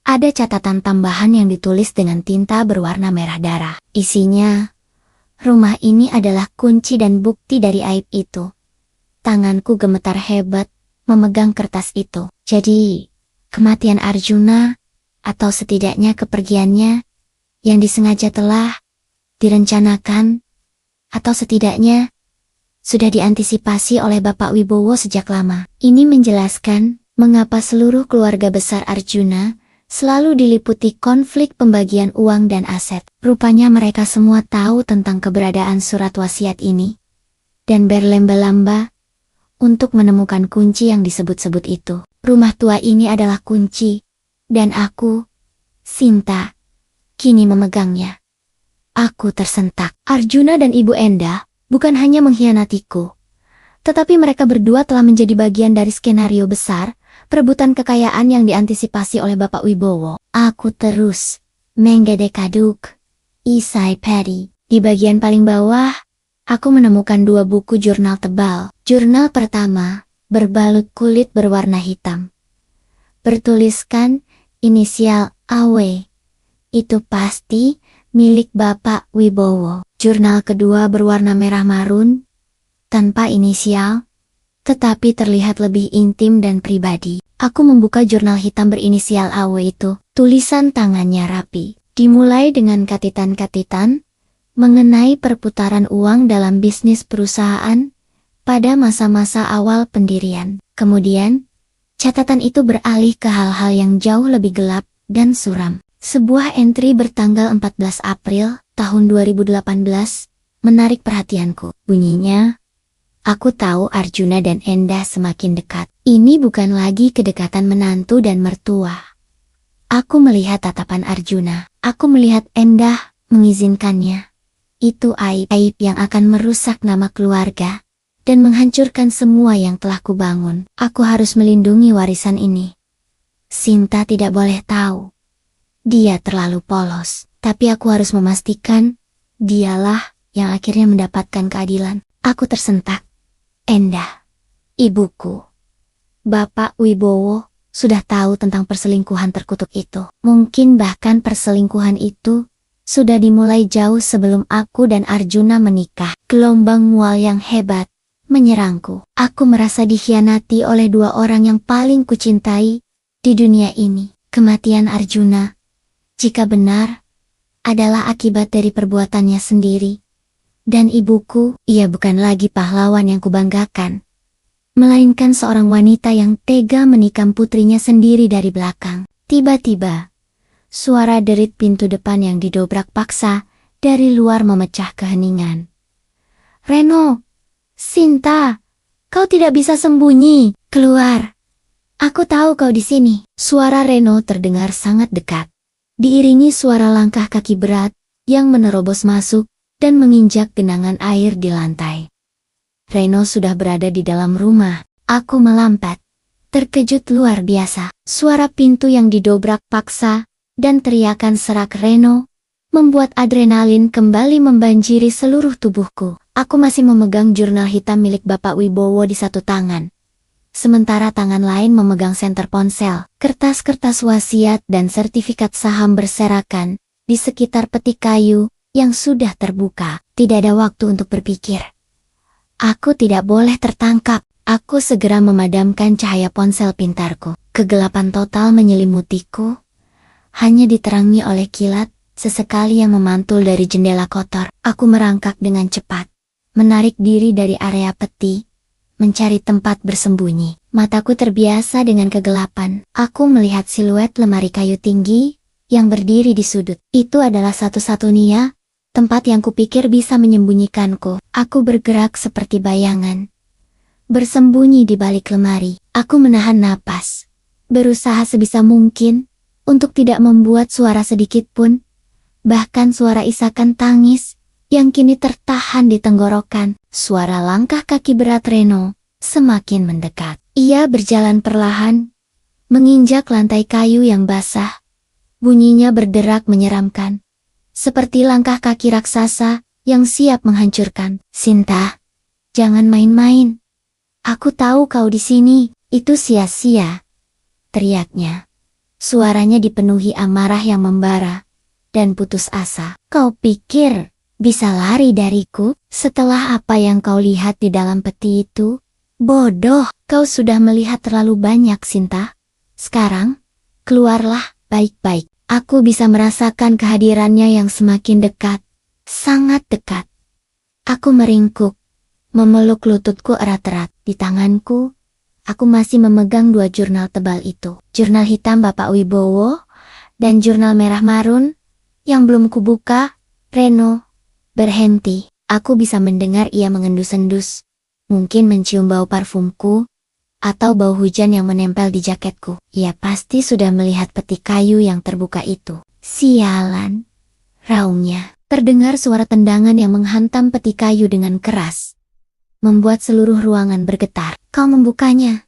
Speaker 1: ada catatan tambahan yang ditulis dengan tinta berwarna merah darah. Isinya, rumah ini adalah kunci dan bukti dari aib itu. Tanganku gemetar hebat memegang kertas itu. Jadi, kematian Arjuna, atau setidaknya kepergiannya, yang disengaja telah direncanakan, atau setidaknya sudah diantisipasi oleh Bapak Wibowo sejak lama. Ini menjelaskan mengapa seluruh keluarga besar Arjuna selalu diliputi konflik pembagian uang dan aset. Rupanya mereka semua tahu tentang keberadaan surat wasiat ini, dan berlomba-lomba untuk menemukan kunci yang disebut-sebut itu. Rumah tua ini adalah kunci, dan aku, Sinta, kini memegangnya. Aku tersentak. Arjuna dan Ibu Endah bukan hanya mengkhianatiku, tetapi mereka berdua telah menjadi bagian dari skenario besar, perebutan kekayaan yang diantisipasi oleh Bapak Wibowo. Aku terus menggedek-aduk isai pedi. Di bagian paling bawah, aku menemukan 2 buku jurnal tebal. Jurnal pertama berbalut kulit berwarna hitam, bertuliskan inisial AW. Itu pasti milik Bapak Wibowo. Jurnal kedua berwarna merah marun, tanpa inisial, tetapi terlihat lebih intim dan pribadi. Aku membuka jurnal hitam berinisial AW itu. Tulisan tangannya rapi, dimulai dengan katitan-katitan mengenai perputaran uang dalam bisnis perusahaan pada masa-masa awal pendirian. Kemudian, Catatan itu beralih ke hal-hal yang jauh lebih gelap dan suram. Sebuah entry bertanggal 14 April tahun 2018 menarik perhatianku. Bunyinya, "Aku tahu Arjuna dan Endah semakin dekat. Ini bukan lagi kedekatan menantu dan mertua. Aku melihat tatapan Arjuna. Aku melihat Endah mengizinkannya. Itu aib-aib yang akan merusak nama keluarga dan menghancurkan semua yang telah kubangun. Aku harus melindungi warisan ini. Sinta tidak boleh tahu. Dia terlalu polos, tapi aku harus memastikan dialah yang akhirnya mendapatkan keadilan." Aku tersentak. Endah, ibuku, Bapak Wibowo sudah tahu tentang perselingkuhan terkutuk itu. Mungkin bahkan perselingkuhan itu sudah dimulai jauh sebelum aku dan Arjuna menikah. Gelombang mual yang hebat menyerangku. Aku merasa dikhianati oleh dua orang yang paling kucintai di dunia ini. Kematian Arjuna, jika benar, adalah akibat dari perbuatannya sendiri. Dan ibuku, ia bukan lagi pahlawan yang kubanggakan, melainkan seorang wanita yang tega menikam putrinya sendiri dari belakang. Tiba-tiba, suara derit pintu depan yang didobrak paksa dari luar memecah keheningan. "Reno, Sinta, kau tidak bisa sembunyi, keluar. Aku tahu kau di sini." Suara Reno terdengar sangat dekat, diiringi suara langkah kaki berat yang menerobos masuk dan menginjak genangan air di lantai. Reno sudah berada di dalam rumah. Aku melambat, terkejut luar biasa. Suara pintu yang didobrak paksa dan teriakan serak Reno membuat adrenalin kembali membanjiri seluruh tubuhku. Aku masih memegang jurnal hitam milik Bapak Wibowo di satu tangan, sementara tangan lain memegang senter ponsel. Kertas-kertas wasiat dan sertifikat saham berserakan di sekitar peti kayu yang sudah terbuka. Tidak ada waktu untuk berpikir. Aku tidak boleh tertangkap. Aku segera memadamkan cahaya ponsel pintarku. Kegelapan total menyelimutiku, hanya diterangi oleh kilat sesekali yang memantul dari jendela kotor. Aku merangkak dengan cepat, menarik diri dari area peti, mencari tempat bersembunyi. Mataku terbiasa dengan kegelapan. Aku melihat siluet lemari kayu tinggi yang berdiri di sudut. Itu adalah satu-satunya tempat yang kupikir bisa menyembunyikanku. Aku bergerak seperti bayangan, bersembunyi di balik lemari. Aku menahan napas, berusaha sebisa mungkin untuk tidak membuat suara sedikit pun, bahkan suara isakan tangis yang kini tertahan di tenggorokan. Suara langkah kaki berat Reno semakin mendekat. Ia berjalan perlahan, menginjak lantai kayu yang basah. Bunyinya berderak menyeramkan, seperti langkah kaki raksasa yang siap menghancurkan. "Sinta, jangan main-main. Aku tahu kau di sini." "Itu sia-sia," teriaknya. Suaranya dipenuhi amarah yang membara dan putus asa. "Kau pikir bisa lari dariku setelah apa yang kau lihat di dalam peti itu? Bodoh, kau sudah melihat terlalu banyak, Sinta. Sekarang, keluarlah baik-baik." Aku bisa merasakan kehadirannya yang semakin dekat, sangat dekat. Aku meringkuk, memeluk lututku erat-erat. Di tanganku, aku masih memegang dua jurnal tebal itu. Jurnal hitam Bapak Wibowo dan jurnal merah marun yang belum kubuka. Reno berhenti. Aku bisa mendengar ia mengendus-endus, mungkin mencium bau parfumku atau bau hujan yang menempel di jaketku. Ia pasti sudah melihat peti kayu yang terbuka itu. "Sialan," raungnya. Terdengar suara tendangan yang menghantam peti kayu dengan keras, membuat seluruh ruangan bergetar. "Kau membukanya.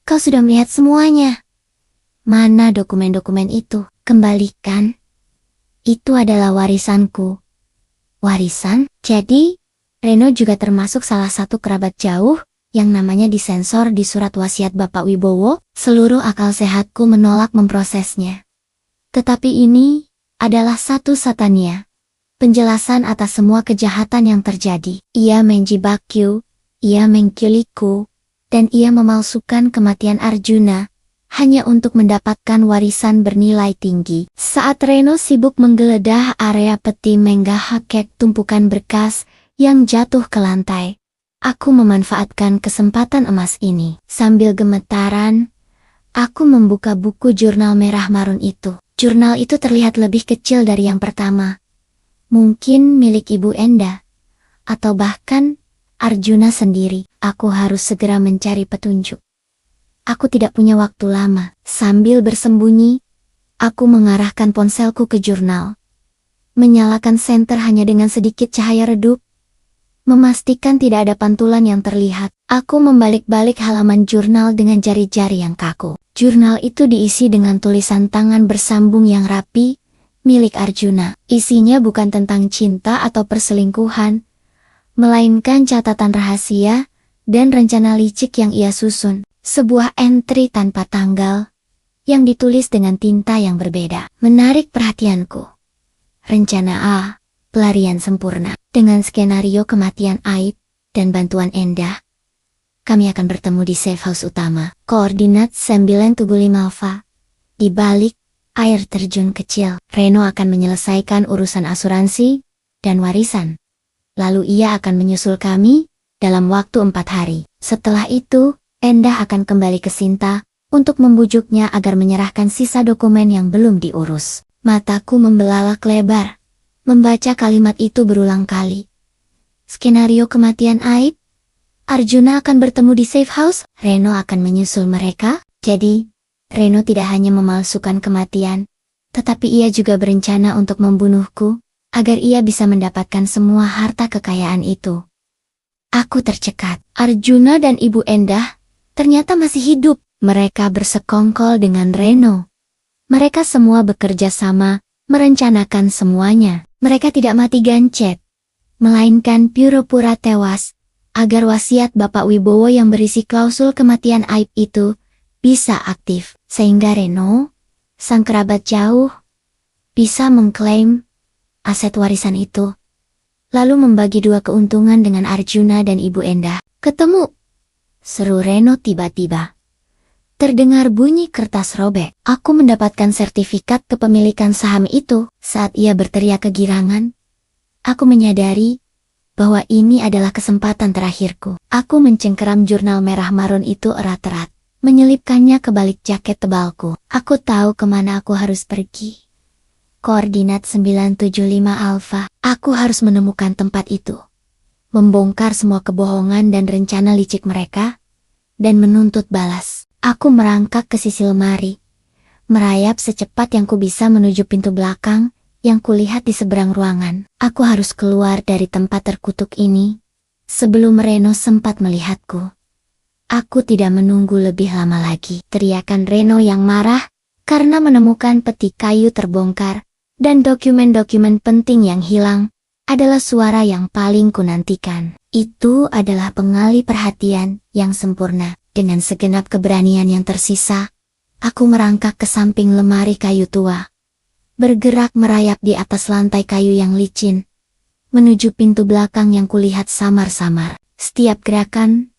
Speaker 1: Kau sudah melihat semuanya. Mana dokumen-dokumen itu? Kembalikan. Itu adalah warisanku." "Warisan?" Jadi, Reno juga termasuk salah satu kerabat jauh yang namanya disensor di surat wasiat Bapak Wibowo. Seluruh akal sehatku menolak memprosesnya. Tetapi ini adalah satu-satunya penjelasan atas semua kejahatan yang terjadi. Ia menjebakku, ia menculikku, dan ia memalsukan kematian Arjuna hanya untuk mendapatkan warisan bernilai tinggi. Saat Reno sibuk menggeledah area peti menggahakek tumpukan berkas yang jatuh ke lantai, aku memanfaatkan kesempatan emas ini. Sambil gemetaran, Aku membuka buku jurnal merah marun itu. Jurnal itu terlihat lebih kecil dari yang pertama. Mungkin milik Ibu Enda. Atau bahkan Arjuna sendiri. Aku harus segera mencari petunjuk. Aku tidak punya waktu lama. Sambil bersembunyi, aku mengarahkan ponselku ke jurnal. Menyalakan senter hanya dengan sedikit cahaya redup. Memastikan tidak ada pantulan yang terlihat. Aku membalik-balik halaman jurnal dengan jari-jari yang kaku. Jurnal itu diisi dengan tulisan tangan bersambung yang rapi, milik Arjuna. Isinya bukan tentang cinta atau perselingkuhan, melainkan catatan rahasia dan rencana licik yang ia susun. Sebuah entry tanpa tanggal, yang ditulis dengan tinta yang berbeda. Menarik perhatianku. Rencana A, pelarian sempurna. Dengan skenario kematian Aib dan bantuan Endah, kami akan bertemu di safe house utama. Koordinat 975 Alpha. Di balik air terjun kecil, Reno akan menyelesaikan urusan asuransi dan warisan. Lalu ia akan menyusul kami dalam waktu 4 hari. Setelah itu, Endah akan kembali ke Sinta untuk membujuknya agar menyerahkan sisa dokumen yang belum diurus. Mataku membelalak lebar, membaca kalimat itu berulang kali. Skenario kematian Aib? Arjuna akan bertemu di safe house? Reno akan menyusul mereka? Jadi, Reno tidak hanya memalsukan kematian, tetapi ia juga berencana untuk membunuhku, agar ia bisa mendapatkan semua harta kekayaan itu. Aku tercekat. Arjuna dan Ibu Endah ternyata masih hidup. Mereka bersekongkol dengan Reno. Mereka semua bekerja sama, merencanakan semuanya. Mereka tidak mati gancet, melainkan pura-pura tewas, agar wasiat Bapak Wibowo yang berisi klausul kematian Aib itu bisa aktif, sehingga Reno, sang kerabat jauh, bisa mengklaim aset warisan itu, lalu membagi 2 keuntungan dengan Arjuna dan Ibu Endah. Ketemu! Seru Reno tiba-tiba. Terdengar bunyi kertas robek. Aku mendapatkan sertifikat kepemilikan saham itu. Saat ia berteriak kegirangan, aku menyadari bahwa ini adalah kesempatan terakhirku. Aku mencengkeram jurnal merah marun itu erat-erat, menyelipkannya ke balik jaket tebalku. Aku tahu kemana aku harus pergi. Koordinat 975 Alpha. Aku harus menemukan tempat itu, membongkar semua kebohongan dan rencana licik mereka, dan menuntut balas. Aku merangkak ke sisi lemari, merayap secepat yang ku bisa menuju pintu belakang yang kulihat di seberang ruangan. Aku harus keluar dari tempat terkutuk ini sebelum Reno sempat melihatku. Aku tidak menunggu lebih lama lagi. Teriakan Reno yang marah karena menemukan peti kayu terbongkar dan dokumen-dokumen penting yang hilang adalah suara yang paling kunantikan. Itu adalah pengalih perhatian yang sempurna. Dengan segenap keberanian yang tersisa, aku merangkak ke samping lemari kayu tua, bergerak merayap di atas lantai kayu yang licin, menuju pintu belakang yang kulihat samar-samar. Setiap gerakan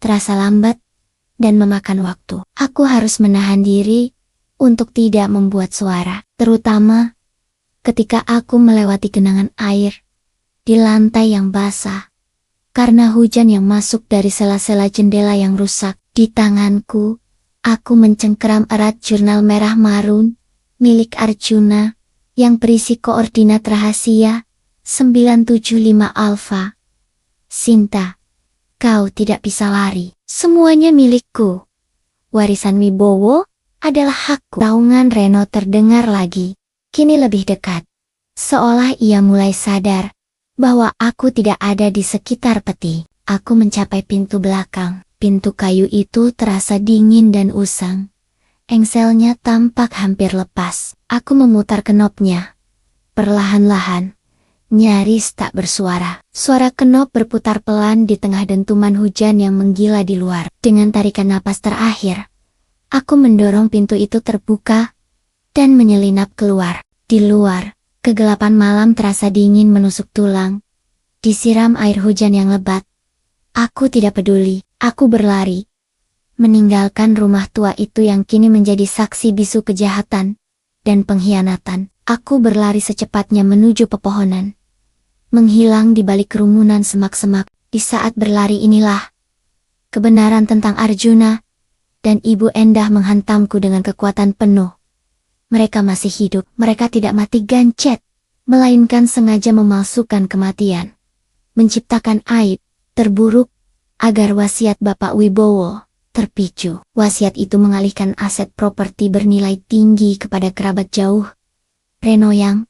Speaker 1: terasa lambat dan memakan waktu. Aku harus menahan diri untuk tidak membuat suara, terutama ketika aku melewati genangan air di lantai yang basah, karena hujan yang masuk dari sela-sela jendela yang rusak. Di tanganku, aku mencengkeram erat jurnal merah marun, milik Arjuna, yang berisi koordinat rahasia, 975 Alpha. Sinta, kau tidak bisa lari. Semuanya milikku. Warisan Wibowo adalah hakku. Raungan Reno terdengar lagi, kini lebih dekat. Seolah ia mulai sadar bahwa aku tidak ada di sekitar peti. Aku mencapai pintu belakang. Pintu kayu itu terasa dingin dan usang. Engselnya tampak hampir lepas. Aku memutar kenopnya. Perlahan-lahan, nyaris tak bersuara. Suara kenop berputar pelan di tengah dentuman hujan yang menggila di luar. Dengan tarikan napas terakhir, aku mendorong pintu itu terbuka dan menyelinap keluar. Di luar, kegelapan malam terasa dingin menusuk tulang. Disiram air hujan yang lebat. Aku tidak peduli. Aku berlari, meninggalkan rumah tua itu yang kini menjadi saksi bisu kejahatan dan pengkhianatan. Aku berlari secepatnya menuju pepohonan, menghilang di balik kerumunan semak-semak. Di saat berlari inilah, kebenaran tentang Arjuna dan Ibu Endah menghantamku dengan kekuatan penuh. Mereka masih hidup, mereka tidak mati gancet, melainkan sengaja memalsukan kematian, menciptakan aib terburuk, agar wasiat Bapak Wibowo terpicu. Wasiat itu mengalihkan aset properti bernilai tinggi kepada kerabat jauh, Reno, yang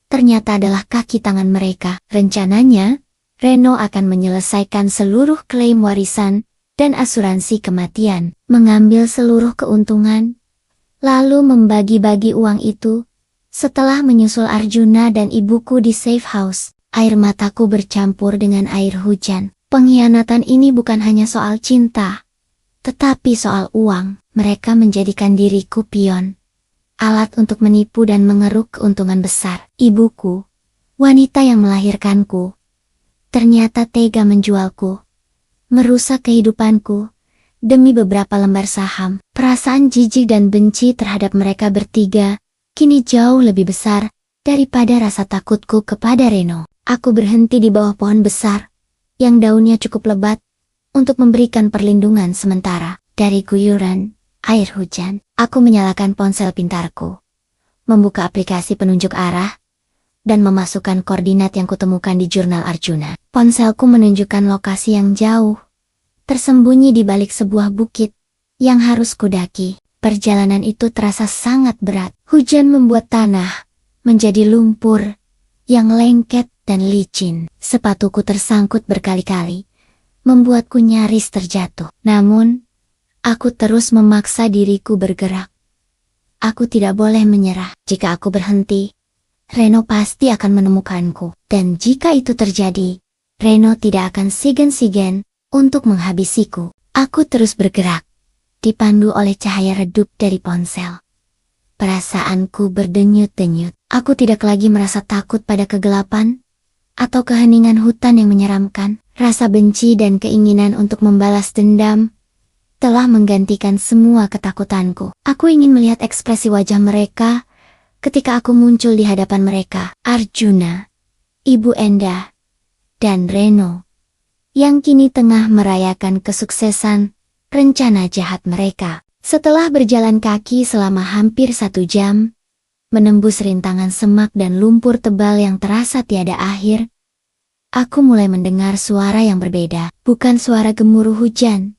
Speaker 1: ternyata adalah kaki tangan mereka. Rencananya, Reno akan menyelesaikan seluruh klaim warisan dan asuransi kematian, mengambil seluruh keuntungan, lalu membagi-bagi uang itu. Setelah menyusul Arjuna dan ibuku di safe house, air mataku bercampur dengan air hujan. Pengkhianatan ini bukan hanya soal cinta, tetapi soal uang. Mereka menjadikan diriku pion, alat untuk menipu dan mengeruk keuntungan besar. Ibuku, wanita yang melahirkanku, ternyata tega menjualku, merusak kehidupanku, demi beberapa lembar saham. Perasaan jijik dan benci terhadap mereka bertiga kini jauh lebih besar daripada rasa takutku kepada Reno. Aku berhenti di bawah pohon besar yang daunnya cukup lebat untuk memberikan perlindungan sementara dari guyuran air hujan. Aku menyalakan ponsel pintarku, membuka aplikasi penunjuk arah, dan memasukkan koordinat yang kutemukan di jurnal Arjuna. Ponselku menunjukkan lokasi yang jauh, tersembunyi di balik sebuah bukit yang harus kudaki. Perjalanan itu terasa sangat berat. Hujan membuat tanah menjadi lumpur yang lengket dan licin. Sepatuku tersangkut berkali-kali, membuatku nyaris terjatuh. Namun, aku terus memaksa diriku bergerak. Aku tidak boleh menyerah. Jika aku berhenti, Reno pasti akan menemukanku. Dan jika itu terjadi, Reno tidak akan segan-segan untuk menghabisiku. Aku terus bergerak, dipandu oleh cahaya redup dari ponsel. Perasaanku berdenyut-denyut. Aku tidak lagi merasa takut pada kegelapan atau keheningan hutan yang menyeramkan. Rasa benci dan keinginan untuk membalas dendam telah menggantikan semua ketakutanku. Aku ingin melihat ekspresi wajah mereka ketika aku muncul di hadapan mereka. Arjuna, Ibu Endah, dan Reno, yang kini tengah merayakan kesuksesan rencana jahat mereka. Setelah berjalan kaki selama hampir 1 jam, menembus rintangan semak dan lumpur tebal yang terasa tiada akhir, aku mulai mendengar suara yang berbeda. Bukan suara gemuruh hujan,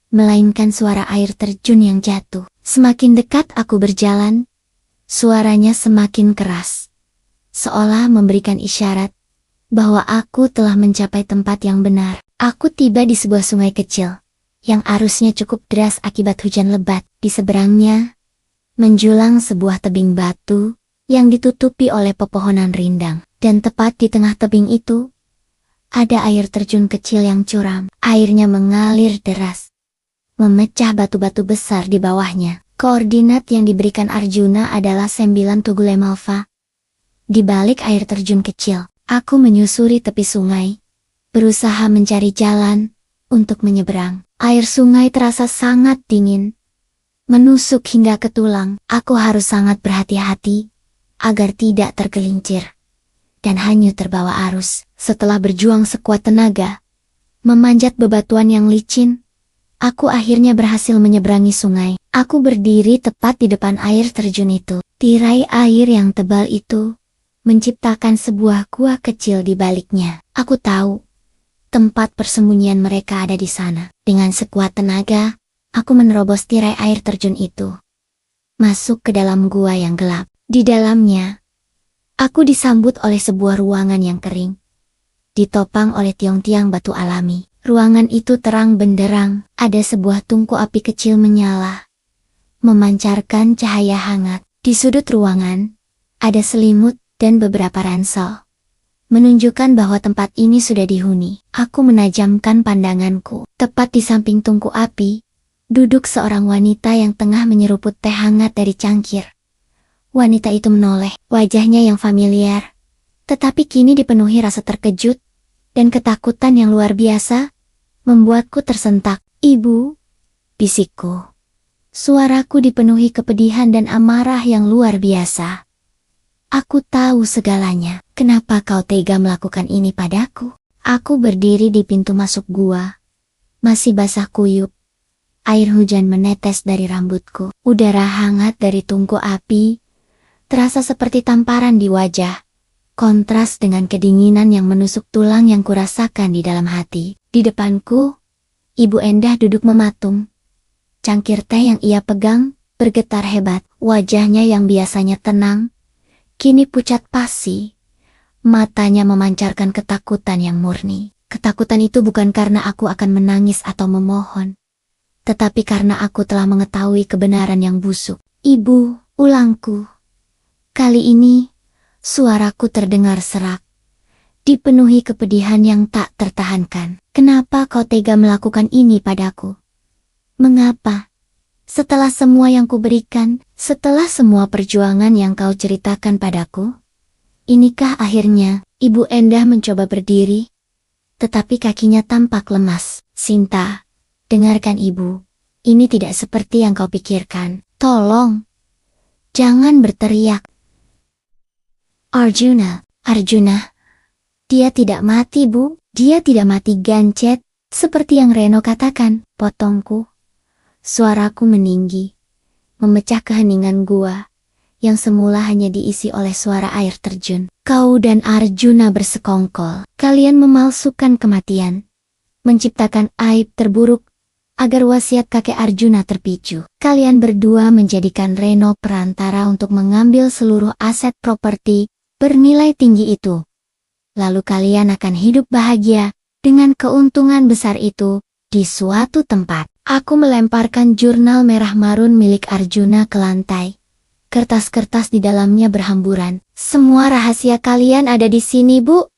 Speaker 1: melainkan suara air terjun yang jatuh. Semakin dekat aku berjalan, suaranya semakin keras, seolah memberikan isyarat bahwa aku telah mencapai tempat yang benar. Aku tiba di sebuah sungai kecil yang arusnya cukup deras akibat hujan lebat. Di seberangnya menjulang sebuah tebing batu yang ditutupi oleh pepohonan rindang, dan tepat di tengah tebing itu ada air terjun kecil yang curam. Airnya mengalir deras, memecah batu-batu besar di bawahnya. Koordinat yang diberikan Arjuna adalah 9 Tugulemalva. Di balik air terjun kecil, aku menyusuri tepi sungai, berusaha mencari jalan untuk menyeberang. Air sungai terasa sangat dingin, menusuk hingga ke tulang. Aku harus sangat berhati-hati agar tidak tergelincir dan hanyut terbawa arus. Setelah berjuang sekuat tenaga, memanjat bebatuan yang licin, aku akhirnya berhasil menyeberangi sungai. Aku berdiri tepat di depan air terjun itu. Tirai air yang tebal itu menciptakan sebuah gua kecil di baliknya. Aku tahu tempat persembunyian mereka ada di sana. Dengan sekuat tenaga, aku menerobos tirai air terjun itu, masuk ke dalam gua yang gelap. Di dalamnya, aku disambut oleh sebuah ruangan yang kering, ditopang oleh tiang-tiang batu alami. Ruangan itu terang benderang. Ada sebuah tungku api kecil menyala, memancarkan cahaya hangat. Di sudut ruangan, ada selimut dan beberapa ransel, menunjukkan bahwa tempat ini sudah dihuni. Aku menajamkan pandanganku. Tepat di samping tungku api, duduk seorang wanita yang tengah menyeruput teh hangat dari cangkir. Wanita itu menoleh, wajahnya yang familiar, tetapi kini dipenuhi rasa terkejut dan ketakutan yang luar biasa, membuatku tersentak. "Ibu," bisikku. Suaraku dipenuhi kepedihan dan amarah yang luar biasa. "Aku tahu segalanya. Kenapa kau tega melakukan ini padaku?" Aku berdiri di pintu masuk gua, masih basah kuyup. Air hujan menetes dari rambutku. Udara hangat dari tungku api terasa seperti tamparan di wajah. Kontras dengan kedinginan yang menusuk tulang yang kurasakan di dalam hati. Di depanku, Ibu Endah duduk mematung. Cangkir teh yang ia pegang bergetar hebat. Wajahnya yang biasanya tenang, kini pucat pasi. Matanya memancarkan ketakutan yang murni. Ketakutan itu bukan karena aku akan menangis atau memohon, tetapi karena aku telah mengetahui kebenaran yang busuk. Ibu, ulangku. Kali ini, suaraku terdengar serak, dipenuhi kepedihan yang tak tertahankan. Kenapa kau tega melakukan ini padaku? Mengapa? Setelah semua yang kuberikan, setelah semua perjuangan yang kau ceritakan padaku, inikah akhirnya? Ibu Endah mencoba berdiri, tetapi kakinya tampak lemas. Sinta, dengarkan ibu, ini tidak seperti yang kau pikirkan. Tolong, jangan berteriak. Arjuna, dia tidak mati bu, dia tidak mati gancet, seperti yang Reno katakan, potongku. Suaraku meninggi, memecah keheningan gua, yang semula hanya diisi oleh suara air terjun. Kau dan Arjuna bersekongkol, kalian memalsukan kematian, menciptakan aib terburuk, agar wasiat kakek Arjuna terpicu. Kalian berdua menjadikan Reno perantara untuk mengambil seluruh aset properti bernilai tinggi itu. Lalu kalian akan hidup bahagia dengan keuntungan besar itu di suatu tempat. Aku melemparkan jurnal merah marun milik Arjuna ke lantai. Kertas-kertas di dalamnya berhamburan. Semua rahasia kalian ada di sini, Bu.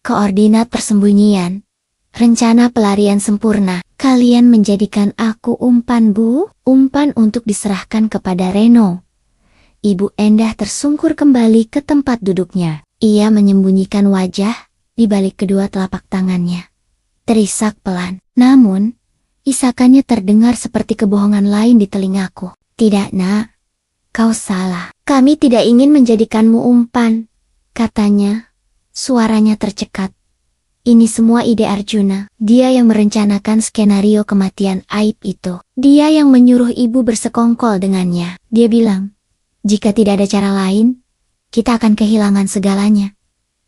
Speaker 1: Koordinat persembunyian. Rencana pelarian sempurna. Kalian menjadikan aku umpan, Bu. Umpan untuk diserahkan kepada Reno. Ibu Endah tersungkur kembali ke tempat duduknya. Ia menyembunyikan wajah di balik kedua telapak tangannya. Terisak pelan. Namun, isakannya terdengar seperti kebohongan lain di telingaku. Tidak, nak. Kau salah. Kami tidak ingin menjadikanmu umpan, katanya. Suaranya tercekat. Ini semua ide Arjuna. Dia yang merencanakan skenario kematian aib itu. Dia yang menyuruh ibu bersekongkol dengannya. Dia bilang, jika tidak ada cara lain, kita akan kehilangan segalanya.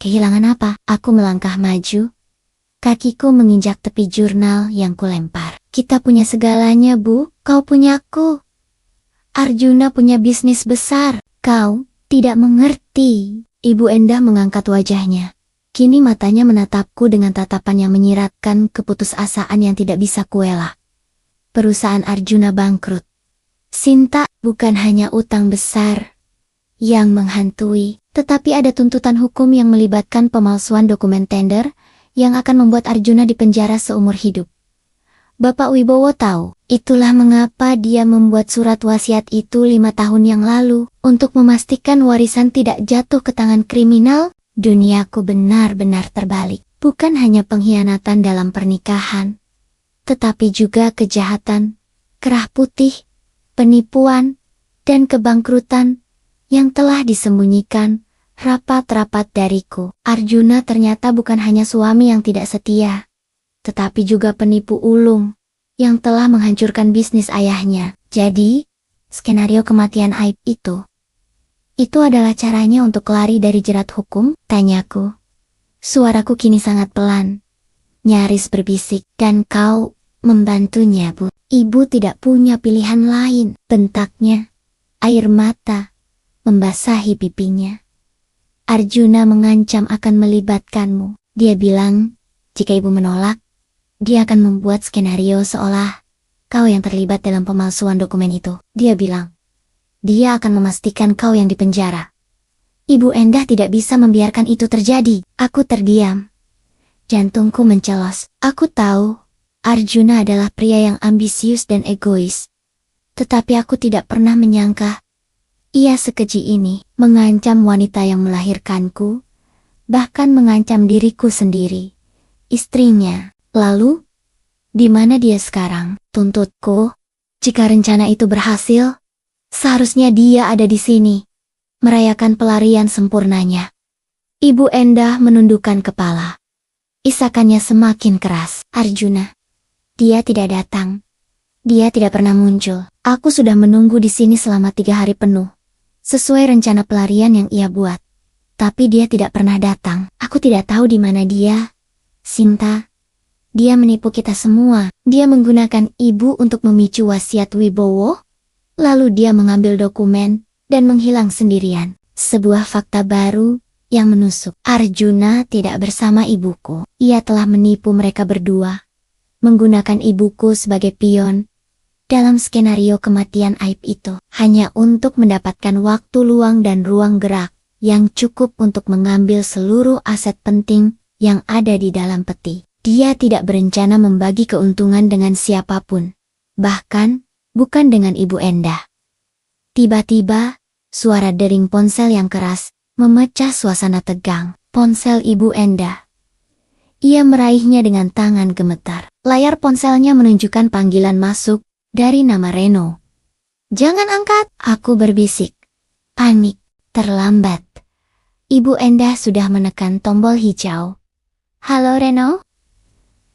Speaker 1: Kehilangan apa? Aku melangkah maju. Kakiku menginjak tepi jurnal yang kulempar. Kita punya segalanya, Bu. Kau punya aku. Arjuna punya bisnis besar. Kau tidak mengerti. Ibu Endah mengangkat wajahnya. Kini matanya menatapku dengan tatapan yang menyiratkan keputusasaan yang tidak bisa kuelak. Perusahaan Arjuna bangkrut. Sinta, bukan hanya utang besar yang menghantui, tetapi ada tuntutan hukum yang melibatkan pemalsuan dokumen tender yang akan membuat Arjuna dipenjara seumur hidup. Bapak Wibowo tahu, itulah mengapa dia membuat surat wasiat itu 5 tahun yang lalu, untuk memastikan warisan tidak jatuh ke tangan kriminal. Duniaku benar-benar terbalik. Bukan hanya pengkhianatan dalam pernikahan, tetapi juga kejahatan, kerah putih, penipuan, dan kebangkrutan yang telah disembunyikan rapat-rapat dariku. Arjuna ternyata bukan hanya suami yang tidak setia, tetapi juga penipu ulung yang telah menghancurkan bisnis ayahnya. Jadi, skenario kematian aib itu adalah caranya untuk lari dari jerat hukum? Tanyaku. Suaraku kini sangat pelan, nyaris berbisik. Dan kau membantunya, Bu. Ibu tidak punya pilihan lain, bentaknya. Air mata membasahi pipinya. Arjuna mengancam akan melibatkanmu. Dia bilang, jika ibu menolak, dia akan membuat skenario seolah kau yang terlibat dalam pemalsuan dokumen itu. Dia bilang, dia akan memastikan kau yang dipenjara. Ibu Endah tidak bisa membiarkan itu terjadi. Aku terdiam. Jantungku mencelos. Aku tahu, Arjuna adalah pria yang ambisius dan egois. Tetapi aku tidak pernah menyangka ia sekeji ini, mengancam wanita yang melahirkanku, bahkan mengancam diriku sendiri, istrinya. Lalu, di mana dia sekarang? Tuntutku, jika rencana itu berhasil, seharusnya dia ada di sini, merayakan pelarian sempurnanya. Ibu Endah menundukkan kepala. Isakannya semakin keras. Arjuna, dia tidak datang. Dia tidak pernah muncul. Aku sudah menunggu di sini selama 3 hari penuh, sesuai rencana pelarian yang ia buat. Tapi dia tidak pernah datang. Aku tidak tahu di mana dia. Sinta, dia menipu kita semua. Dia menggunakan ibu untuk memicu wasiat Wibowo, lalu dia mengambil dokumen dan menghilang sendirian. Sebuah fakta baru yang menusuk. Arjuna tidak bersama ibuku. Ia telah menipu mereka berdua, menggunakan ibuku sebagai pion dalam skenario kematian Aib itu, hanya untuk mendapatkan waktu luang dan ruang gerak yang cukup untuk mengambil seluruh aset penting yang ada di dalam peti. Dia tidak berencana membagi keuntungan dengan siapapun, bahkan bukan dengan Ibu Endah. Tiba-tiba, suara dering ponsel yang keras memecah suasana tegang. Ponsel Ibu Endah. Ia meraihnya dengan tangan gemetar. Layar ponselnya menunjukkan panggilan masuk dari nama Reno. "Jangan angkat," aku berbisik. Panik, terlambat. Ibu Endah sudah menekan tombol hijau. "Halo Reno?"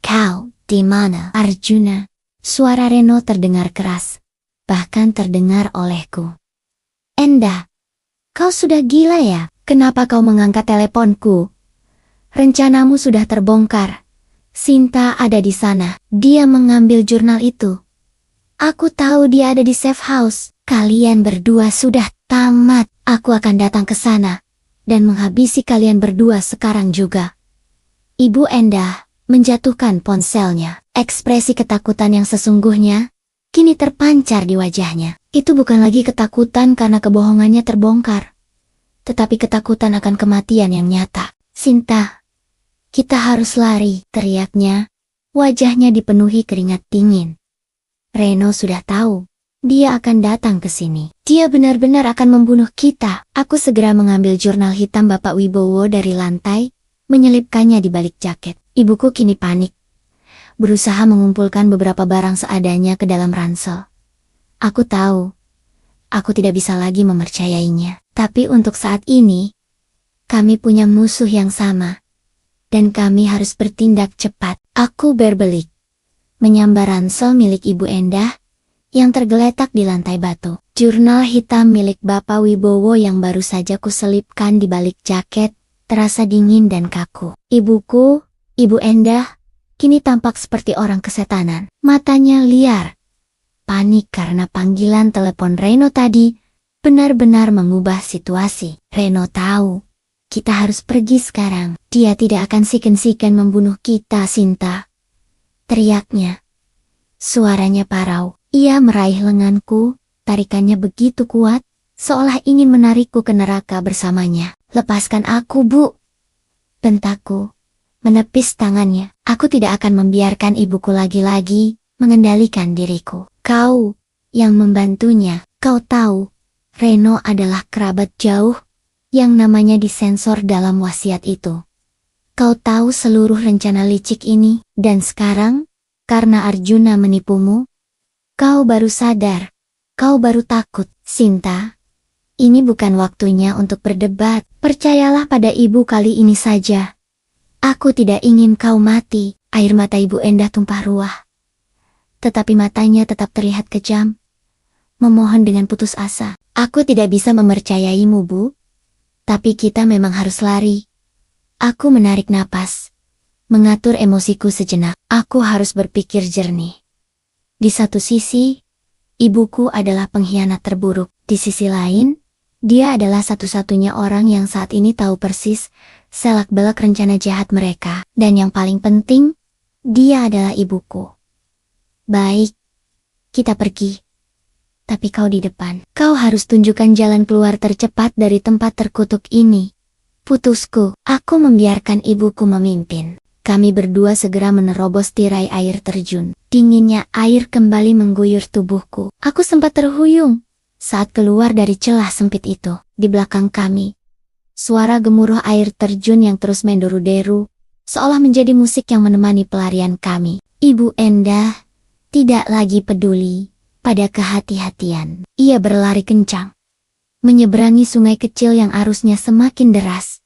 Speaker 1: "Kau, di mana?" "Arjuna." Suara Reno terdengar keras, bahkan terdengar olehku. "Endah, kau sudah gila ya? Kenapa kau mengangkat teleponku? Rencanamu sudah terbongkar. Sinta ada di sana. Dia mengambil jurnal itu. Aku tahu dia ada di safe house. Kalian berdua sudah tamat. Aku akan datang ke sana dan menghabisi kalian berdua sekarang juga." Ibu Endah menjatuhkan ponselnya. Ekspresi ketakutan yang sesungguhnya kini terpancar di wajahnya. Itu bukan lagi ketakutan karena kebohongannya terbongkar, tetapi ketakutan akan kematian yang nyata. "Sinta, kita harus lari," teriaknya. Wajahnya dipenuhi keringat dingin. Reno sudah tahu. Dia akan datang ke sini. Dia benar-benar akan membunuh kita. Aku segera mengambil jurnal hitam Bapak Wibowo dari lantai, menyelipkannya di balik jaket. Ibuku kini panik, berusaha mengumpulkan beberapa barang seadanya ke dalam ransel. Aku tahu, aku tidak bisa lagi mempercayainya. Tapi untuk saat ini, kami punya musuh yang sama, dan kami harus bertindak cepat. Aku berbelik, menyambar ransel milik Ibu Endah yang tergeletak di lantai batu. Jurnal hitam milik Bapak Wibowo yang baru saja kuselipkan di balik jaket terasa dingin dan kaku. Ibuku, Ibu Endah, kini tampak seperti orang kesetanan. Matanya liar. Panik karena panggilan telepon Reno tadi benar-benar mengubah situasi. Reno tahu, kita harus pergi sekarang. Dia tidak akan siken-siken membunuh kita, Sinta, teriaknya. Suaranya parau. Ia meraih lenganku, tarikannya begitu kuat, seolah ingin menarikku ke neraka bersamanya. "Lepaskan aku, Bu," bentakku, menepis tangannya. Aku tidak akan membiarkan ibuku lagi-lagi mengendalikan diriku. "Kau yang membantunya. Kau tahu, Reno adalah kerabat jauh yang namanya disensor dalam wasiat itu. Kau tahu seluruh rencana licik ini, dan sekarang, karena Arjuna menipumu, kau baru sadar, kau baru takut." "Sinta, ini bukan waktunya untuk berdebat. Percayalah pada ibu kali ini saja. Aku tidak ingin kau mati." Air mata Ibu Endah tumpah ruah, tetapi matanya tetap terlihat kejam, memohon dengan putus asa. "Aku tidak bisa mempercayaimu, Bu. Tapi kita memang harus lari." Aku menarik napas, mengatur emosiku sejenak. Aku harus berpikir jernih. Di satu sisi, ibuku adalah pengkhianat terburuk. Di sisi lain, dia adalah satu-satunya orang yang saat ini tahu persis selak-belak rencana jahat mereka. Dan yang paling penting, dia adalah ibuku. "Baik, kita pergi. Tapi kau di depan. Kau harus tunjukkan jalan keluar tercepat dari tempat terkutuk ini." Putusku, aku membiarkan ibuku memimpin. Kami berdua segera menerobos tirai air terjun. Dinginnya air kembali mengguyur tubuhku. Aku sempat terhuyung saat keluar dari celah sempit itu. Di belakang kami, suara gemuruh air terjun yang terus menderu-deru, seolah menjadi musik yang menemani pelarian kami. Ibu Endah tidak lagi peduli pada kehati-hatian. Ia berlari kencang, menyeberangi sungai kecil yang arusnya semakin deras,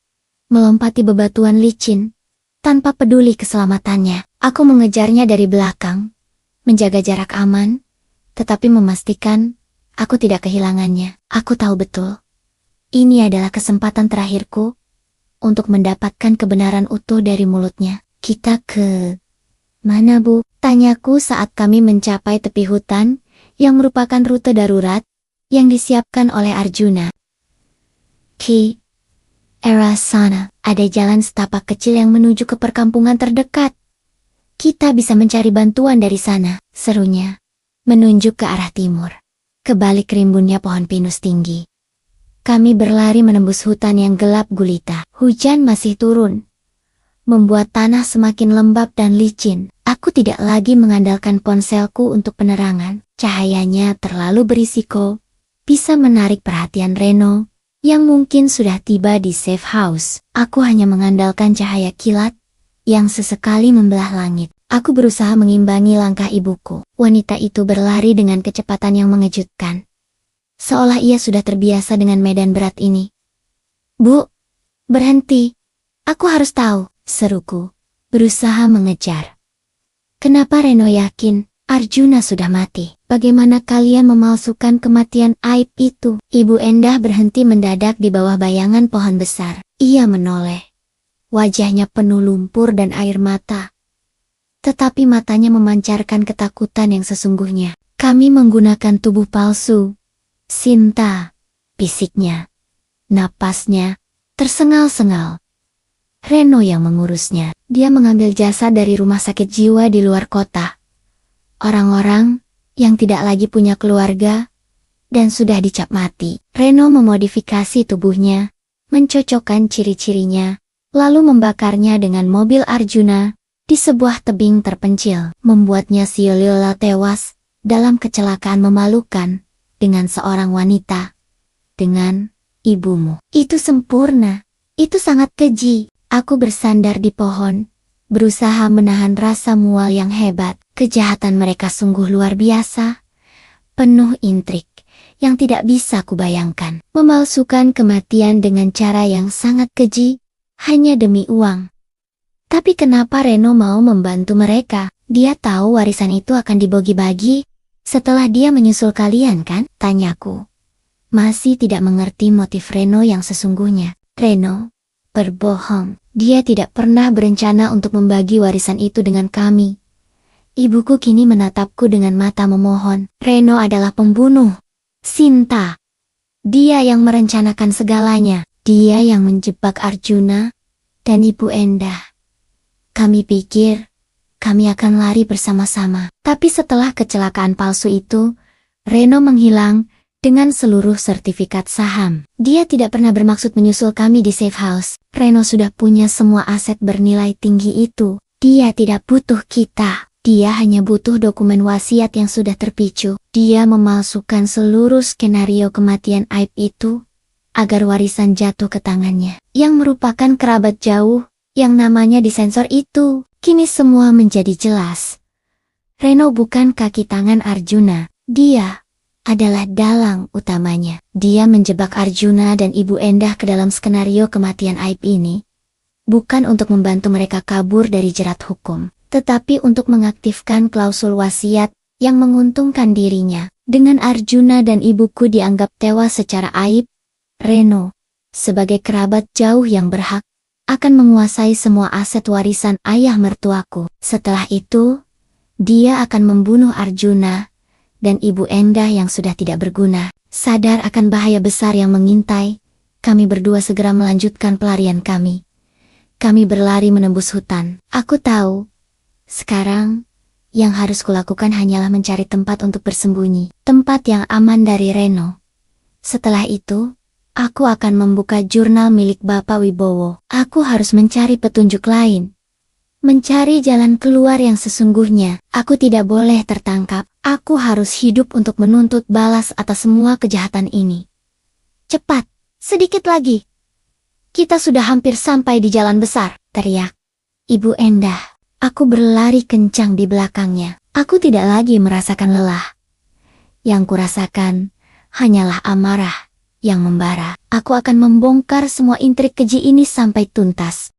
Speaker 1: melompati bebatuan licin, tanpa peduli keselamatannya. Aku mengejarnya dari belakang, menjaga jarak aman, tetapi memastikan aku tidak kehilangannya. Aku tahu betul, ini adalah kesempatan terakhirku untuk mendapatkan kebenaran utuh dari mulutnya. Kita ke mana, Bu? Tanyaku saat kami mencapai tepi hutan yang merupakan rute darurat yang disiapkan oleh Arjuna. Ki arah sana, ada jalan setapak kecil yang menuju ke perkampungan terdekat. Kita bisa mencari bantuan dari sana, serunya, menunjuk ke arah timur. Ke balik rimbunnya pohon pinus tinggi. Kami berlari menembus hutan yang gelap gulita. Hujan masih turun, membuat tanah semakin lembab dan licin. Aku tidak lagi mengandalkan ponselku untuk penerangan. Cahayanya terlalu berisiko, bisa menarik perhatian Reno yang mungkin sudah tiba di safe house. Aku hanya mengandalkan cahaya kilat yang sesekali membelah langit. Aku berusaha mengimbangi langkah ibuku. Wanita itu berlari dengan kecepatan yang mengejutkan, seolah ia sudah terbiasa dengan medan berat ini. Bu, berhenti. Aku harus tahu, seruku, berusaha mengejar. Kenapa Reno yakin Arjuna sudah mati? Bagaimana kalian memalsukan kematian Aib itu? Ibu Endah berhenti mendadak di bawah bayangan pohon besar. Ia menoleh. Wajahnya penuh lumpur dan air mata. Tetapi matanya memancarkan ketakutan yang sesungguhnya. Kami menggunakan tubuh palsu, Sinta, bisiknya. Napasnya tersengal-sengal. Reno yang mengurusnya. Dia mengambil jasad dari rumah sakit jiwa di luar kota. Orang-orang yang tidak lagi punya keluarga dan sudah dicap mati. Reno memodifikasi tubuhnya, mencocokkan ciri-cirinya, lalu membakarnya dengan mobil Arjuna di sebuah tebing terpencil, membuatnya siola tewas dalam kecelakaan memalukan dengan seorang wanita, dengan ibumu. Itu sempurna, itu sangat keji. Aku bersandar di pohon, berusaha menahan rasa mual yang hebat. Kejahatan mereka sungguh luar biasa, penuh intrik yang tidak bisa kubayangkan. Memalsukan kematian dengan cara yang sangat keji, hanya demi uang. Tapi kenapa Reno mau membantu mereka? Dia tahu warisan itu akan dibagi-bagi setelah dia menyusul kalian, kan? Tanyaku. Masih tidak mengerti motif Reno yang sesungguhnya. Reno berbohong. Dia tidak pernah berencana untuk membagi warisan itu dengan kami. Ibuku kini menatapku dengan mata memohon. Reno adalah pembunuh, Sinta. Dia yang merencanakan segalanya. Dia yang menjebak Arjuna dan Ibu Endah. Kami pikir kami akan lari bersama-sama. Tapi setelah kecelakaan palsu itu, Reno menghilang dengan seluruh sertifikat saham. Dia tidak pernah bermaksud menyusul kami di safe house. Reno sudah punya semua aset bernilai tinggi itu. Dia tidak butuh kita. Dia hanya butuh dokumen wasiat yang sudah terpicu. Dia memalsukan seluruh skenario kematian Aib itu agar warisan jatuh ke tangannya, yang merupakan kerabat jauh yang namanya disensor itu. Kini semua menjadi jelas. Reno bukan kaki tangan Arjuna. Dia adalah dalang utamanya. Dia menjebak Arjuna dan Ibu Endah ke dalam skenario kematian Aib ini, bukan untuk membantu mereka kabur dari jerat hukum, tetapi untuk mengaktifkan klausul wasiat yang menguntungkan dirinya. Dengan Arjuna dan ibuku dianggap tewas secara aib, Reno, sebagai kerabat jauh yang berhak, akan menguasai semua aset warisan ayah mertuaku. Setelah itu, dia akan membunuh Arjuna dan Ibu Endah yang sudah tidak berguna. Sadar akan bahaya besar yang mengintai, kami berdua segera melanjutkan pelarian kami. Kami berlari menembus hutan. Aku tahu, sekarang, yang harus kulakukan hanyalah mencari tempat untuk bersembunyi. Tempat yang aman dari Reno. Setelah itu, aku akan membuka jurnal milik Bapak Wibowo. Aku harus mencari petunjuk lain. Mencari jalan keluar yang sesungguhnya. Aku tidak boleh tertangkap. Aku harus hidup untuk menuntut balas atas semua kejahatan ini. Cepat, sedikit lagi. Kita sudah hampir sampai di jalan besar, teriak Ibu Endah. Aku berlari kencang di belakangnya. Aku tidak lagi merasakan lelah. Yang kurasakan hanyalah amarah yang membara. Aku akan membongkar semua intrik keji ini sampai tuntas.